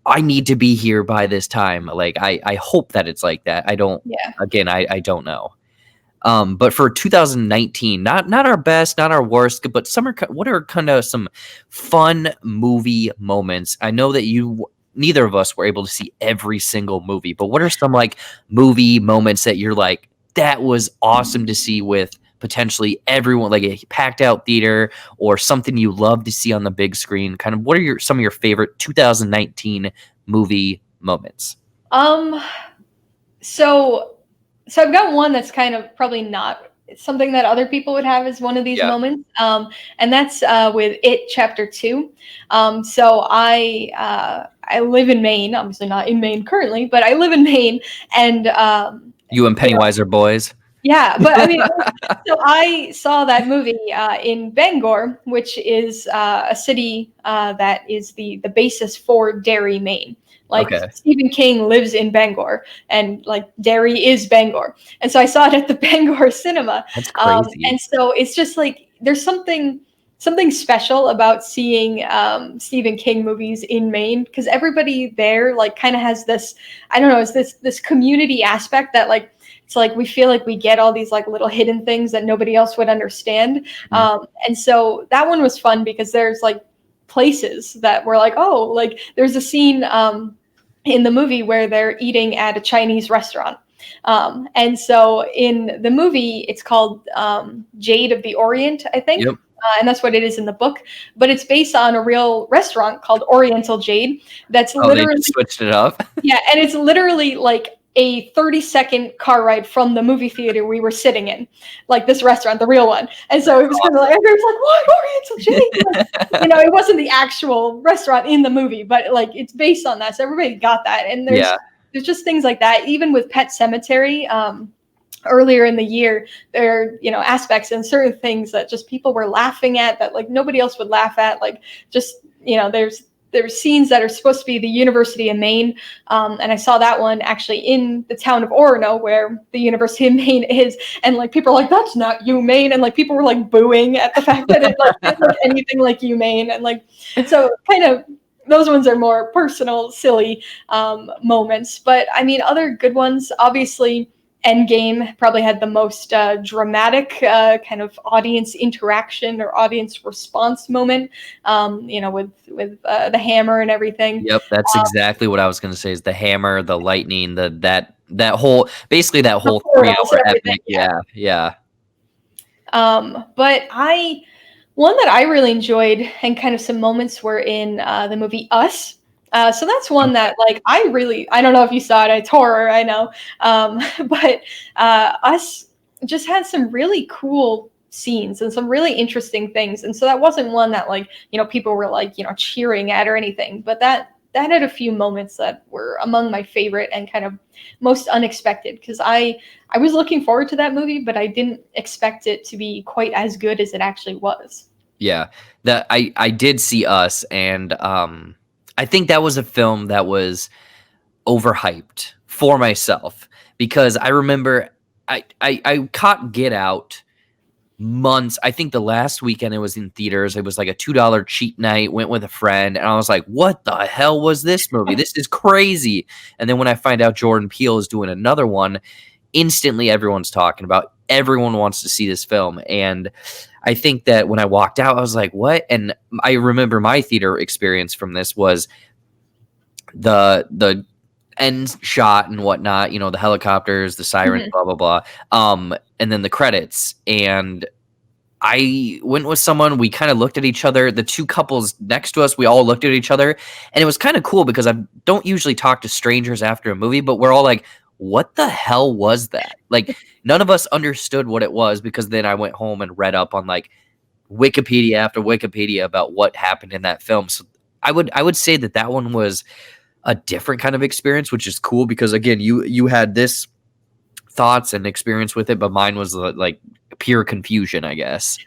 I need to be here by this time. Like I hope that it's like that. I don't. Again, I don't know. But for 2019, not our best, not our worst, but what are kind of some fun movie moments? I know that neither of us were able to see every single movie, but what are some like movie moments that you're like, that was awesome to see with potentially everyone, like a packed out theater, or something you love to see on the big screen? Kind of what are some of your favorite 2019 movie moments? Um, so I've got one that's kind of probably not something that other people would have as one of these Yeah. moments. And that's with It Chapter 2. So I live in Maine, obviously not in Maine currently, but I live in Maine, and You and Pennywise are boys. yeah, but I mean, so I saw that movie in Bangor, which is a city that is the basis for Derry, Maine. Like Okay. Stephen King lives in Bangor, and like Derry is Bangor, and so I saw it at the Bangor cinema. That's crazy. And so it's just like there's something special about seeing Stephen King movies in Maine, because everybody there like kind of has this, I don't know, it's this community aspect that like it's like we feel like we get all these like little hidden things that nobody else would understand. And so that one was fun because there's like places that were like, oh, like there's a scene in the movie where they're eating at a Chinese restaurant. And so in the movie, it's called Jade of the Orient, I think. Yep. And that's what it is in the book. But it's based on a real restaurant called Oriental Jade. That's Oh, they literally, just switched it up. yeah, and it's literally like a 30-second car ride from the movie theater we were sitting in, like this restaurant, the real one. And so it was kind of like, everybody was like, what, Oriental Jade? Like, you know, it wasn't the actual restaurant in the movie, but like it's based on that. So everybody got that. And Yeah. there's just things like that. Even with Pet Cemetery, earlier in the year, there are, you know, aspects and certain things that just people were laughing at that like nobody else would laugh at. Like just, you know, there's scenes that are supposed to be the University of Maine. And I saw that one actually in the town of Orono, where the University of Maine is. And like people are like, that's not you, Maine. And like people were like booing at the fact that it like didn't look anything like you, Maine. And like, so kind of those ones are more personal, silly moments. But I mean, other good ones, obviously, Endgame probably had the most dramatic kind of audience interaction or audience response moment, you know, with the hammer and everything. Yep, that's exactly what I was gonna say, is the hammer, the lightning, that whole, basically that The whole portals 3-hour and everything, epic. Yeah. But one that I really enjoyed and kind of some moments were in the movie Us. So that's one Okay. that like I don't know if you saw it, it's horror, I know. But Us just had some really cool scenes and some really interesting things. And so that wasn't one that like, you know, people were like, you know, cheering at or anything, but that had a few moments that were among my favorite and kind of most unexpected, because I was looking forward to that movie, but I didn't expect it to be quite as good as it actually was. Yeah. That I did see Us, and I think that was a film that was overhyped for myself, because I remember I caught Get Out months. I think the last weekend it was in theaters. It was like a $2 cheap night. Went with a friend, and I was like, "What the hell was this movie? This is crazy!" And then when I find out Jordan Peele is doing another one, instantly everyone's talking about. Everyone wants to see this film, and I think that when I walked out, I was like, "What?" And I remember my theater experience from this was the end shot and whatnot, you know, the helicopters, the sirens, Mhm. blah blah blah, and then the credits. And I went with someone. We kind of looked at each other. The two couples next to us, we all looked at each other, and it was kind of cool because I don't usually talk to strangers after a movie, but we're all like, "What the hell was that?" Like, none of us understood what it was, because then I went home and read up on like Wikipedia after Wikipedia about what happened in that film. So I would say that that one was a different kind of experience, which is cool because again, you had this thoughts and experience with it, but mine was like pure confusion, I guess.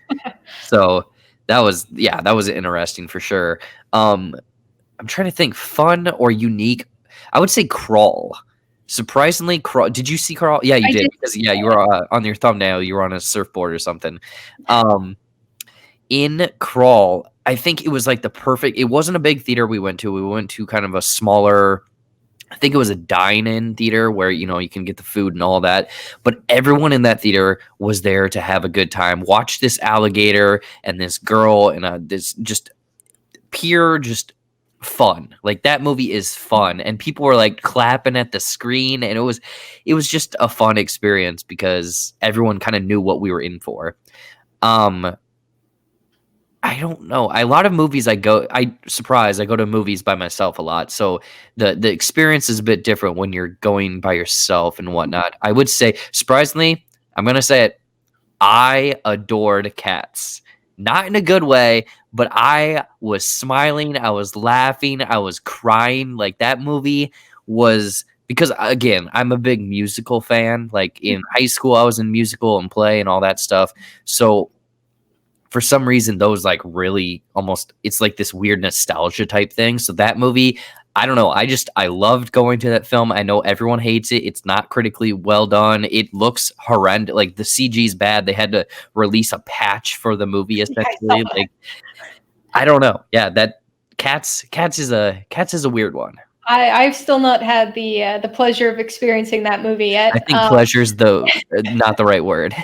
So that was interesting for sure. I'm trying to think, fun or unique. I would say Crawl. Surprisingly, Crawl. Did you see Crawl? Yeah, you I did, did. because yeah, you were on your thumbnail. You were on a surfboard or something. Um, in Crawl, I think it was like the perfect. It wasn't a big theater we went to. We went to kind of a smaller, I think it was a dine-in theater where, you know, you can get the food and all that. But everyone in that theater was there to have a good time. Watch this alligator and this girl and this just pure, just fun. Like, that movie is fun, and people were like clapping at the screen, and it was just a fun experience because everyone kind of knew what we were in for. Um, I don't know. A lot of movies I go to movies by myself a lot. So the experience is a bit different when you're going by yourself and whatnot. I would say, surprisingly, I'm gonna say it, I adored Cats. Not in a good way, but I was smiling, I was laughing, I was crying. Like, that movie was, because again, I'm a big musical fan. Like, in high school, I was in musical and play and all that stuff. So for some reason, those like really almost, it's like this weird nostalgia type thing. So that movie, I don't know. I loved going to that film. I know everyone hates it. It's not critically well done. It looks horrendous. Like, the CG is bad. They had to release a patch for the movie Yeah, I saw essentially. that. Like, I don't know. Yeah, that Cats is a weird one. I've still not had the pleasure of experiencing that movie I yet. think pleasure's not the right word.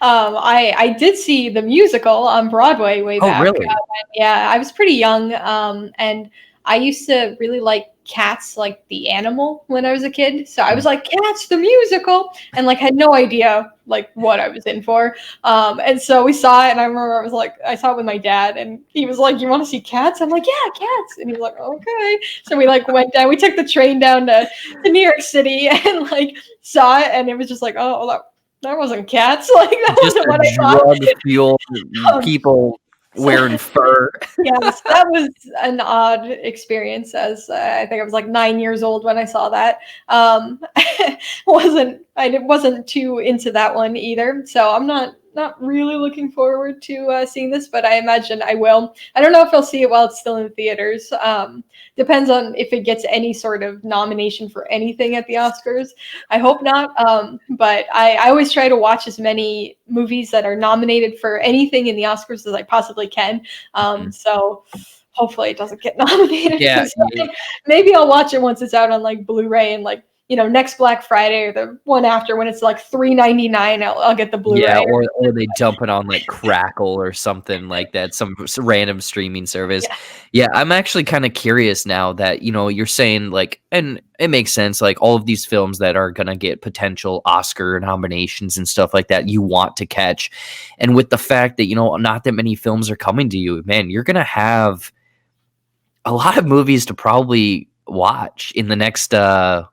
I did see the musical on Broadway way Oh, back. really? Yeah, I was pretty young, and I used to really like Cats, like the animal, when I was a kid. So I was like, Cats the musical, and like had no idea like what I was in for. And so we saw it, and I remember I saw it with my dad, and he was like, "You want to see Cats?" I'm like, "Yeah, Cats," and he was like, "Okay." So we like went down. We took the train down to New York City, and like saw it, and it was just like, oh, that wasn't Cats. Like, that Just wasn't a what I thought. drug fueled Um, people so wearing fur. yes, that was an odd experience. As I think I was like 9 years old when I saw that. Wasn't too into that one either. So I'm not really looking forward to seeing this, but I imagine I will. I don't know if I'll see it while it's still in theaters. Depends on if it gets any sort of nomination for anything at the Oscars. I hope not. But I always try to watch as many movies that are nominated for anything in the Oscars as I possibly can. So hopefully it doesn't get nominated. Yeah, Maybe I'll watch it once it's out on like Blu-ray and like, next Black Friday or the one after when it's like $3.99. I'll get the yeah, Blu-ray. or they dump it on like Crackle or something like that, some random streaming service. Yeah. Yeah, I'm actually kind of curious now that, you're saying like, and it makes sense, like all of these films that are gonna get potential Oscar nominations and stuff like that, you want to catch. And with the fact that, not that many films are coming to you, man, you're gonna have a lot of movies to probably watch in the next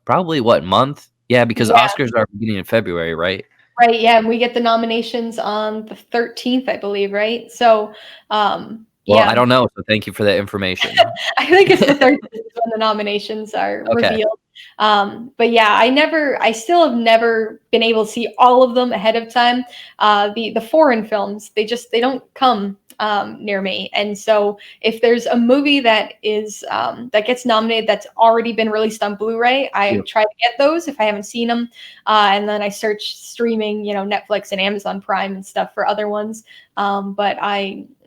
probably what month? Yeah, because Yeah. Oscars are beginning in February, right? Right. Yeah. And we get the nominations on the 13th, I believe. Right. So, Well, I yeah, don't know, so thank you for that information. I think it's the 13th when the nominations are Okay. revealed. But yeah, I still have never been able to see all of them ahead of time. The foreign films, they don't come near me, and so if there's a movie that gets nominated that's already been released on Blu-ray, I Yep. try to get those if I haven't seen them, and then I search streaming, Netflix and Amazon Prime and stuff for other ones. But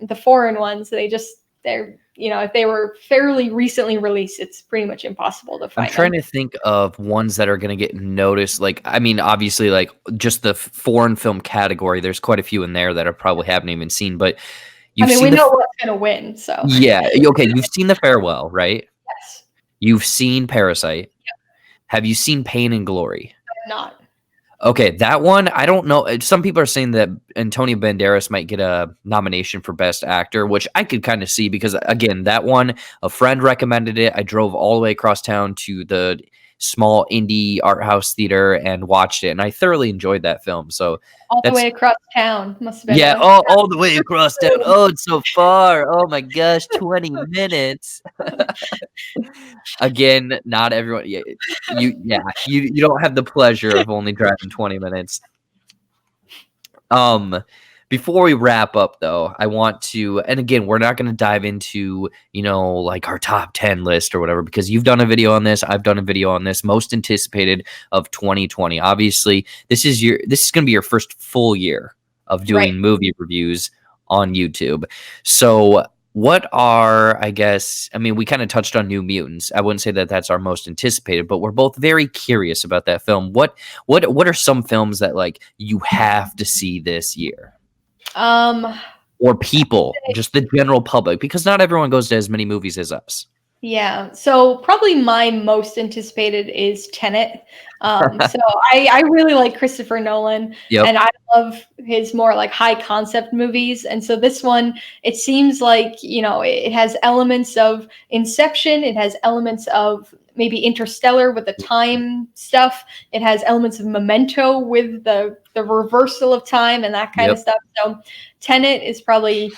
the foreign ones, if they were fairly recently released, it's pretty much impossible to I'm find trying them. to think of ones that are gonna get noticed, like, I mean, obviously, like, just the foreign film category, there's quite a few in there that I probably haven't even seen, but I you've mean, seen we know what's gonna win, so yeah, okay, you've seen The Farewell, right? yes. You've seen Parasite. Have you seen Pain and Glory? I'm not. Okay, that one, I don't know. Some people are saying that Antonio Banderas might get a nomination for Best Actor, which I could kind of see because, again, that one, a friend recommended it. I drove all the way across town to the small indie art house theater and watched it, and I thoroughly enjoyed that film. So All the that's, way across town. Must have been yeah, a all the way across town. Oh, it's so far. Oh my gosh, 20 minutes. Again, not everyone. You don't have the pleasure of only driving 20 minutes. Um, before we wrap up, though, I want to, and again, we're not going to dive into, like our top 10 list or whatever, because you've done a video on this. I've done a video on this, most anticipated of 2020. Obviously, this is going to be your first full year of right. doing movie reviews on YouTube. So what are, I mean, we kind of touched on New Mutants. I wouldn't say that that's our most anticipated, but we're both very curious about that film. What are some films that like you have to see this year? Um, or people, just the general public, because not everyone goes to as many movies as us. Yeah, so probably my most anticipated is Tenet. So I really like Christopher Nolan, Yep. and I love his more like high concept movies. And so this one, it seems like, it has elements of Inception, it has elements of maybe Interstellar with the time stuff, it has elements of Memento with the reversal of time and that kind of Yep. stuff. So Tenet is probably,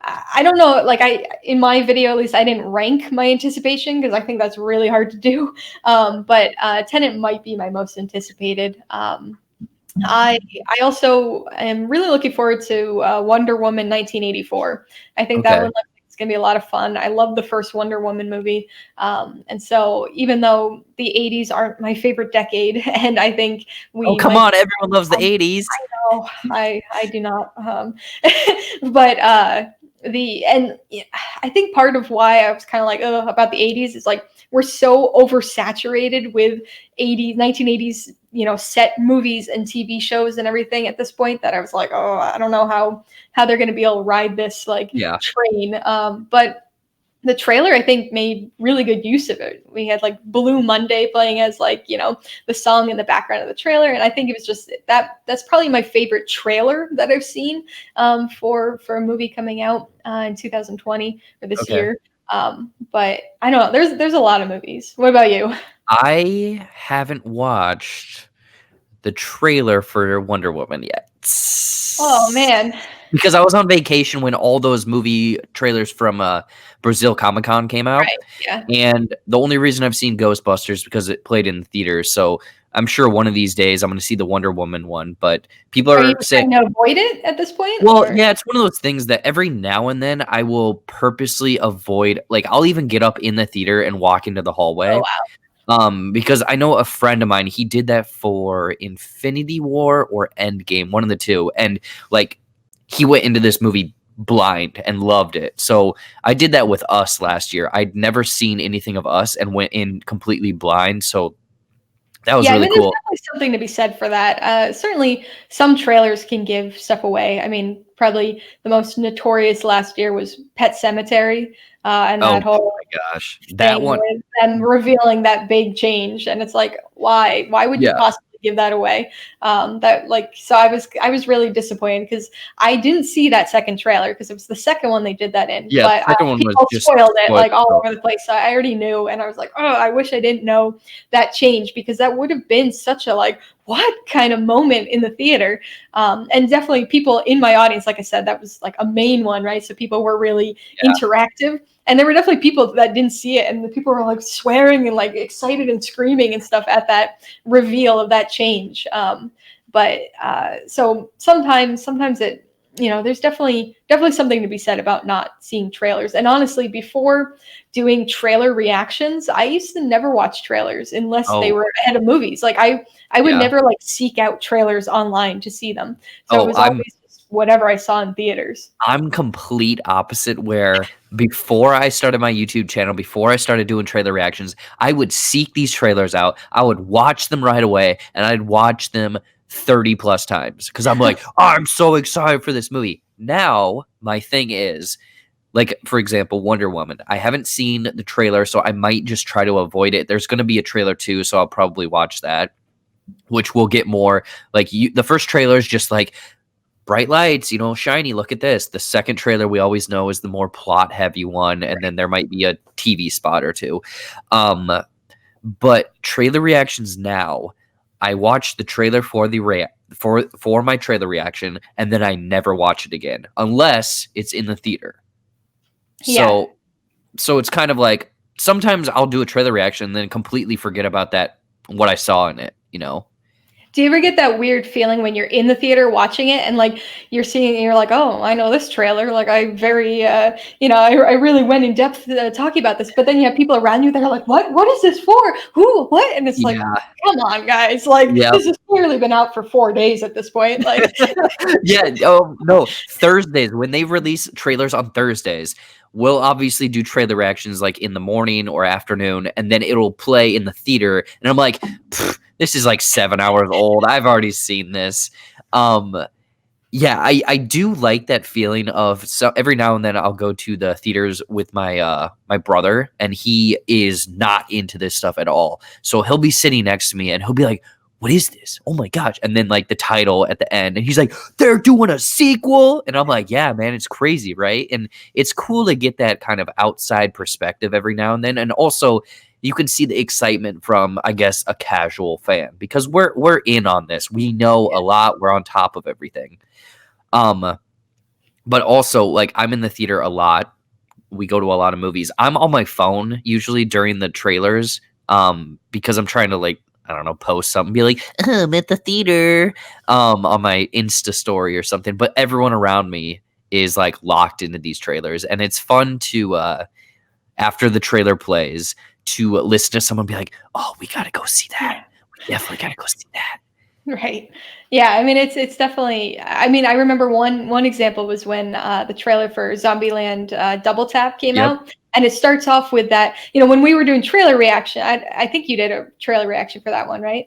I don't know, like in my video, at least I didn't rank my anticipation because I think that's really hard to do. But Tenet might be my most anticipated. I also am really looking forward to Wonder Woman 1984. I think that Okay. one looks like it's gonna be a lot of fun. I love the first Wonder Woman movie, and so even though the 80s aren't my favorite decade, and I think Oh, we come might on. Everyone loves the 80s. know I do not, but I think part of why I was kind of like, oh, about the 80s is like we're so oversaturated with 1980s, set movies and TV shows and everything at this point that I was like, oh, I don't know how they're going to be able to ride this like Yeah. train. But the trailer, I think, made really good use of it. We had like Blue Monday playing as like, the song in the background of the trailer. And I think it was just that's probably my favorite trailer that I've seen for a movie coming out in 2020 or this Okay. year. But I don't know. There's a lot of movies. What about you? I haven't watched the trailer for Wonder Woman yet. Oh man. Because I was on vacation when all those movie trailers from Brazil Comic Con came out. Right. Yeah. And the only reason I've seen Ghostbusters because it played in the theaters. So I'm sure one of these days I'm going to see the Wonder Woman one. But people Are you are saying, trying to avoid it at this point? well, Or yeah, it's one of those things that every now and then I will purposely avoid. Like, I'll even get up in the theater and walk into the oh hallway. wow. Because I know a friend of mine, he did that for Infinity War or Endgame, one of the two. And like, he went into this movie blind and loved it. So I did that with Us last year. I'd never seen anything of Us and went in completely blind. So that was Yeah, I really mean, there's cool. definitely something to be said for that. Certainly, some trailers can give stuff away. I mean, probably the most notorious last year was Pet Cemetery, and Oh that whole my gosh. That thing one. with them revealing that big change, and it's like, why? Why would you Yeah. possibly give that away? So I was really disappointed because I didn't see that second trailer because it was the second one they did that in, Yeah. but The second one was people just spoiled it spoiled. like all over the place. So I already knew, and I was like, oh, I wish I didn't know that change because that would have been such a like what kind of moment in the theater. And definitely people in my audience, like I said, that was like a main one, right? So people were really interactive. And there were definitely people that didn't see it, and the people were like swearing and like excited and screaming and stuff at that reveal of that change. So sometimes it, there's definitely something to be said about not seeing trailers. And honestly, before doing trailer reactions, I used to never watch trailers unless they Oh, were ahead of movies. Like I would yeah. never like seek out trailers online to see them. So it Oh, was always just whatever I saw in theaters. I'm complete opposite where before I started my YouTube channel, before I started doing trailer reactions, I would seek these trailers out. I would watch them right away and I'd watch them 30 plus times because I'm like, oh, I'm so excited for this movie. Now, my thing is, like, for example, Wonder Woman. I haven't seen the trailer, so I might just try to avoid it. There's going to be a trailer too, so I'll probably watch that, which will get more like the first trailer is just like, bright lights, shiny, look at this. The second trailer we always know is the more plot heavy one, and then there might be a TV spot or two. But trailer reactions now, I watch the trailer for the for my trailer reaction, and then I never watch it again unless it's in the theater. Yeah. So it's kind of like sometimes I'll do a trailer reaction and then completely forget about what I saw in it. Do you ever get that weird feeling when you're in the theater watching it and like you're seeing and you're like, oh, I know this trailer. Like I very, I really went in depth talking about this. But then you have people around you that are like, what? What is this for? Who? What? And it's like, Yeah. come on, guys. Like Yeah. this has clearly been out for 4 days at this point. Like, Yeah. Oh no. Thursdays when they release trailers on Thursdays, we'll obviously do trailer reactions like in the morning or afternoon, and then it'll play in the theater. And I'm like, this is like 7 hours old. I've already seen this. Yeah, I do like that feeling of, so every now and then I'll go to the theaters with my brother, and he is not into this stuff at all. So he'll be sitting next to me and he'll be like, "What is this? Oh my gosh." And then like the title at the end and he's like, "They're doing a sequel." And I'm like, "Yeah, man, it's crazy, right?" And it's cool to get that kind of outside perspective every now and then. And also you can see the excitement from, I guess, a casual fan, because we're in on this. We know a lot. We're on top of everything. Um, but also, like, I'm in the theater a lot. We go to a lot of movies. I'm on my phone usually during the trailers, because I'm trying to, like, I don't know, post something, be like, I'm at the theater, on my Insta story or something. But everyone around me is like locked into these trailers, and it's fun to, after the trailer plays, to listen to someone be like, "Oh, we gotta go see that. Yeah. We definitely gotta go see that." Right. Yeah, I mean it's definitely, I mean, I remember one example was when the trailer for Zombieland Double Tap came Yep. out, and it starts off with that, when we were doing trailer reaction, I think you did a trailer reaction for that one, right?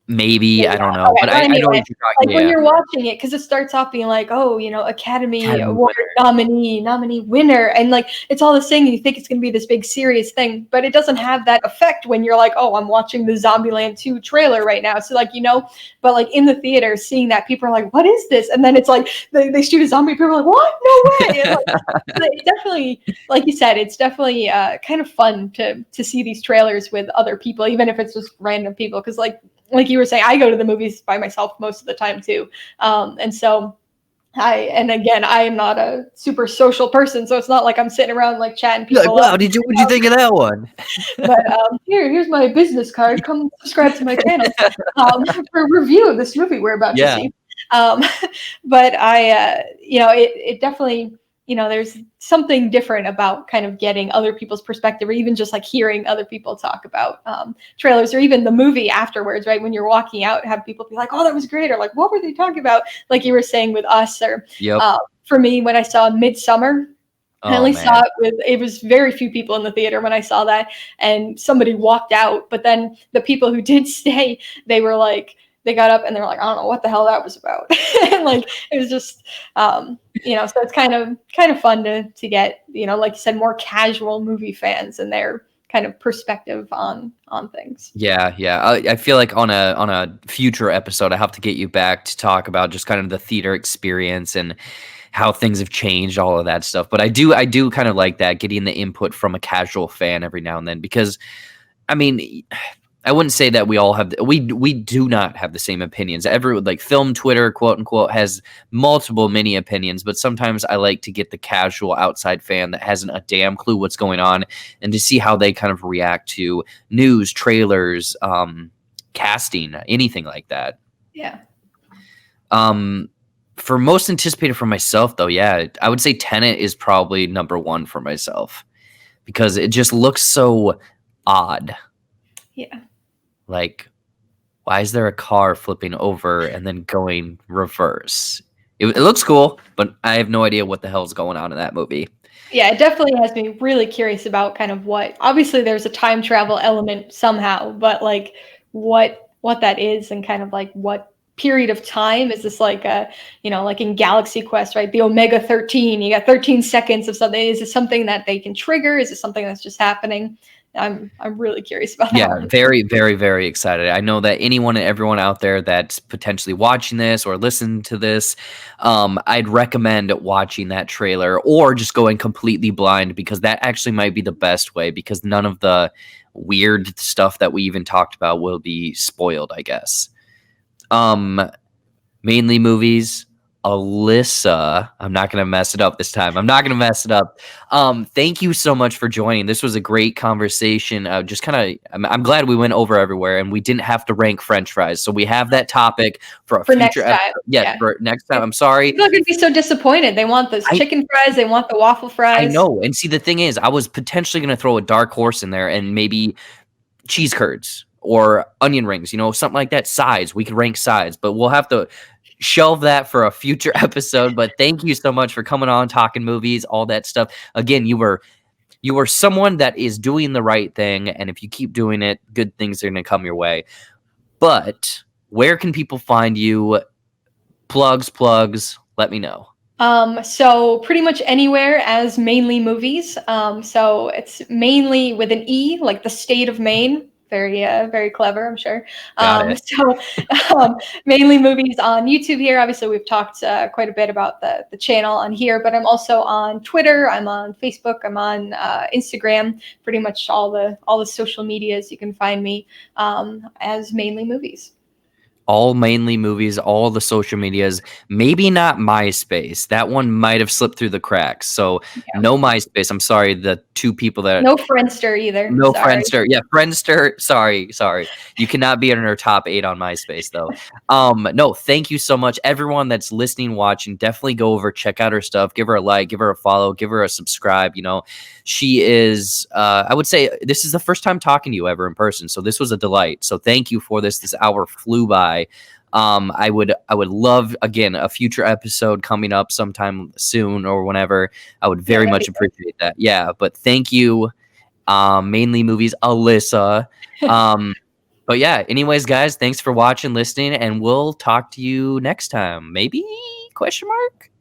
Maybe, I don't know, Okay, but well, I know anyway, what you're talking. like, when Yeah, you're watching it, because it starts off being like, "Oh, Academy Academy Award winner. nominee winner," and, like, it's all this thing, and you think it's gonna be this big serious thing, but it doesn't have that effect when you're like, "Oh, I'm watching the Zombieland 2 trailer right now," so, like, but, like, in the theater, seeing that, people are like, "What is this?" And then it's like, they shoot a zombie, people are like, "What? No way!" And, like, it definitely, like you said, it's definitely, kind of fun to see these trailers with other people, even if it's just random people, because like you were saying, I go to the movies by myself most of the time too. And so and again, I am not a super social person, so it's not like I'm sitting around like chatting You're like, people up. "Wow, what'd you think of that one?" But here's my business card. Come subscribe to my channel for a review of this movie we're about to Yeah. see. Um, but it definitely, there's something different about kind of getting other people's perspective, or even just like hearing other people talk about trailers, or even the movie afterwards, right? When you're walking out, have people be like, "Oh, that was great," or like, "What were they talking about?" Like you were saying with Us, or Yep. for me, when I saw Midsummer, I Oh, only saw man. it was very few people in the theater when I saw that, and somebody walked out, but then the people who did stay, they were like, they got up and they were like, "I don't know what the hell that was about." And like it was just so it's kind of fun to get, like you said, more casual movie fans and their kind of perspective on things. Yeah, yeah. I feel like on a future episode, I have to get you back to talk about just kind of the theater experience and how things have changed, all of that stuff. But I do kind of like that, getting the input from a casual fan every now and then, because I mean, I wouldn't say that we all have we do not have the same opinions. Everyone, like, film Twitter, quote unquote, has multiple many opinions, but sometimes I like to get the casual outside fan that hasn't a damn clue what's going on, and to see how they kind of react to news, trailers, casting, anything like that. Yeah. Um, for most anticipated for myself, though, yeah, I would say Tenet is probably number one for myself, because it just looks so odd. Yeah. Like, why is there a car flipping over and then going reverse? It looks cool, but I have no idea what the hell's going on in that movie. Yeah, it definitely has me really curious about kind of what, obviously there's a time travel element somehow, but like what that is, and kind of like what period of time is this, like like in Galaxy Quest, right? The Omega 13, you got 13 seconds of something. Is it something that they can trigger? Is it something that's just happening? I'm really curious about that Yeah, one. very, very, very excited. I know that anyone and everyone out there that's potentially watching this or listening to this, I'd recommend watching that trailer or just going completely blind, because that actually might be the best way, because none of the weird stuff that we even talked about will be spoiled, I guess. Um, Mainly Movies, Alyssa. I'm not gonna mess it up this time. I'm not gonna mess it up. Thank you so much for joining. This was a great conversation. Just kind of, I'm glad we went over everywhere and we didn't have to rank French fries. So we have that topic for a For future next episode. time. Yes, Yeah. for next time. I'm sorry. People are gonna be so disappointed. They want those I chicken fries, they want the waffle I fries. know. And see, the thing is, I was potentially gonna throw a dark horse in there and maybe cheese curds or onion rings, something like that. Sides. We could rank sides, but we'll have to shelve that for a future episode. But thank you so much for coming on, talking movies, all that stuff. Again, you are someone that is doing the right thing, and if you keep doing it, good things are going to come your way. But where can people find you Plugs. Let me know. So pretty much anywhere as Mainly Movies. So it's mainly with an E, like the state of Maine. Very clever, I'm sure. Got it. Mainly Movies on YouTube here. Obviously, we've talked quite a bit about the channel on here, but I'm also on Twitter. I'm on Facebook. I'm on Instagram. Pretty much all the social medias you can find me as Mainly Movies. All Mainly Movies, all the social medias, maybe not MySpace. That one might have slipped through the cracks. So Yeah. no MySpace. I'm sorry, the two people that No Friendster either. no Sorry. Friendster. Yeah, Friendster. Sorry. You cannot be in our top 8 on MySpace though. No, thank you so much. Everyone that's listening, watching, definitely go over, check out her stuff, give her a like, give her a follow, give her a subscribe. You know, she is I would say this is the first time talking to you ever in person. So this was a delight. So thank you for this. This hour flew by. I would love, again, a future episode coming up sometime soon or whenever. I would very much appreciate that. Yeah, but thank you. Mainly Movies, Alyssa. But yeah, anyways, guys, thanks for watching, listening, and we'll talk to you next time. Maybe? Question mark?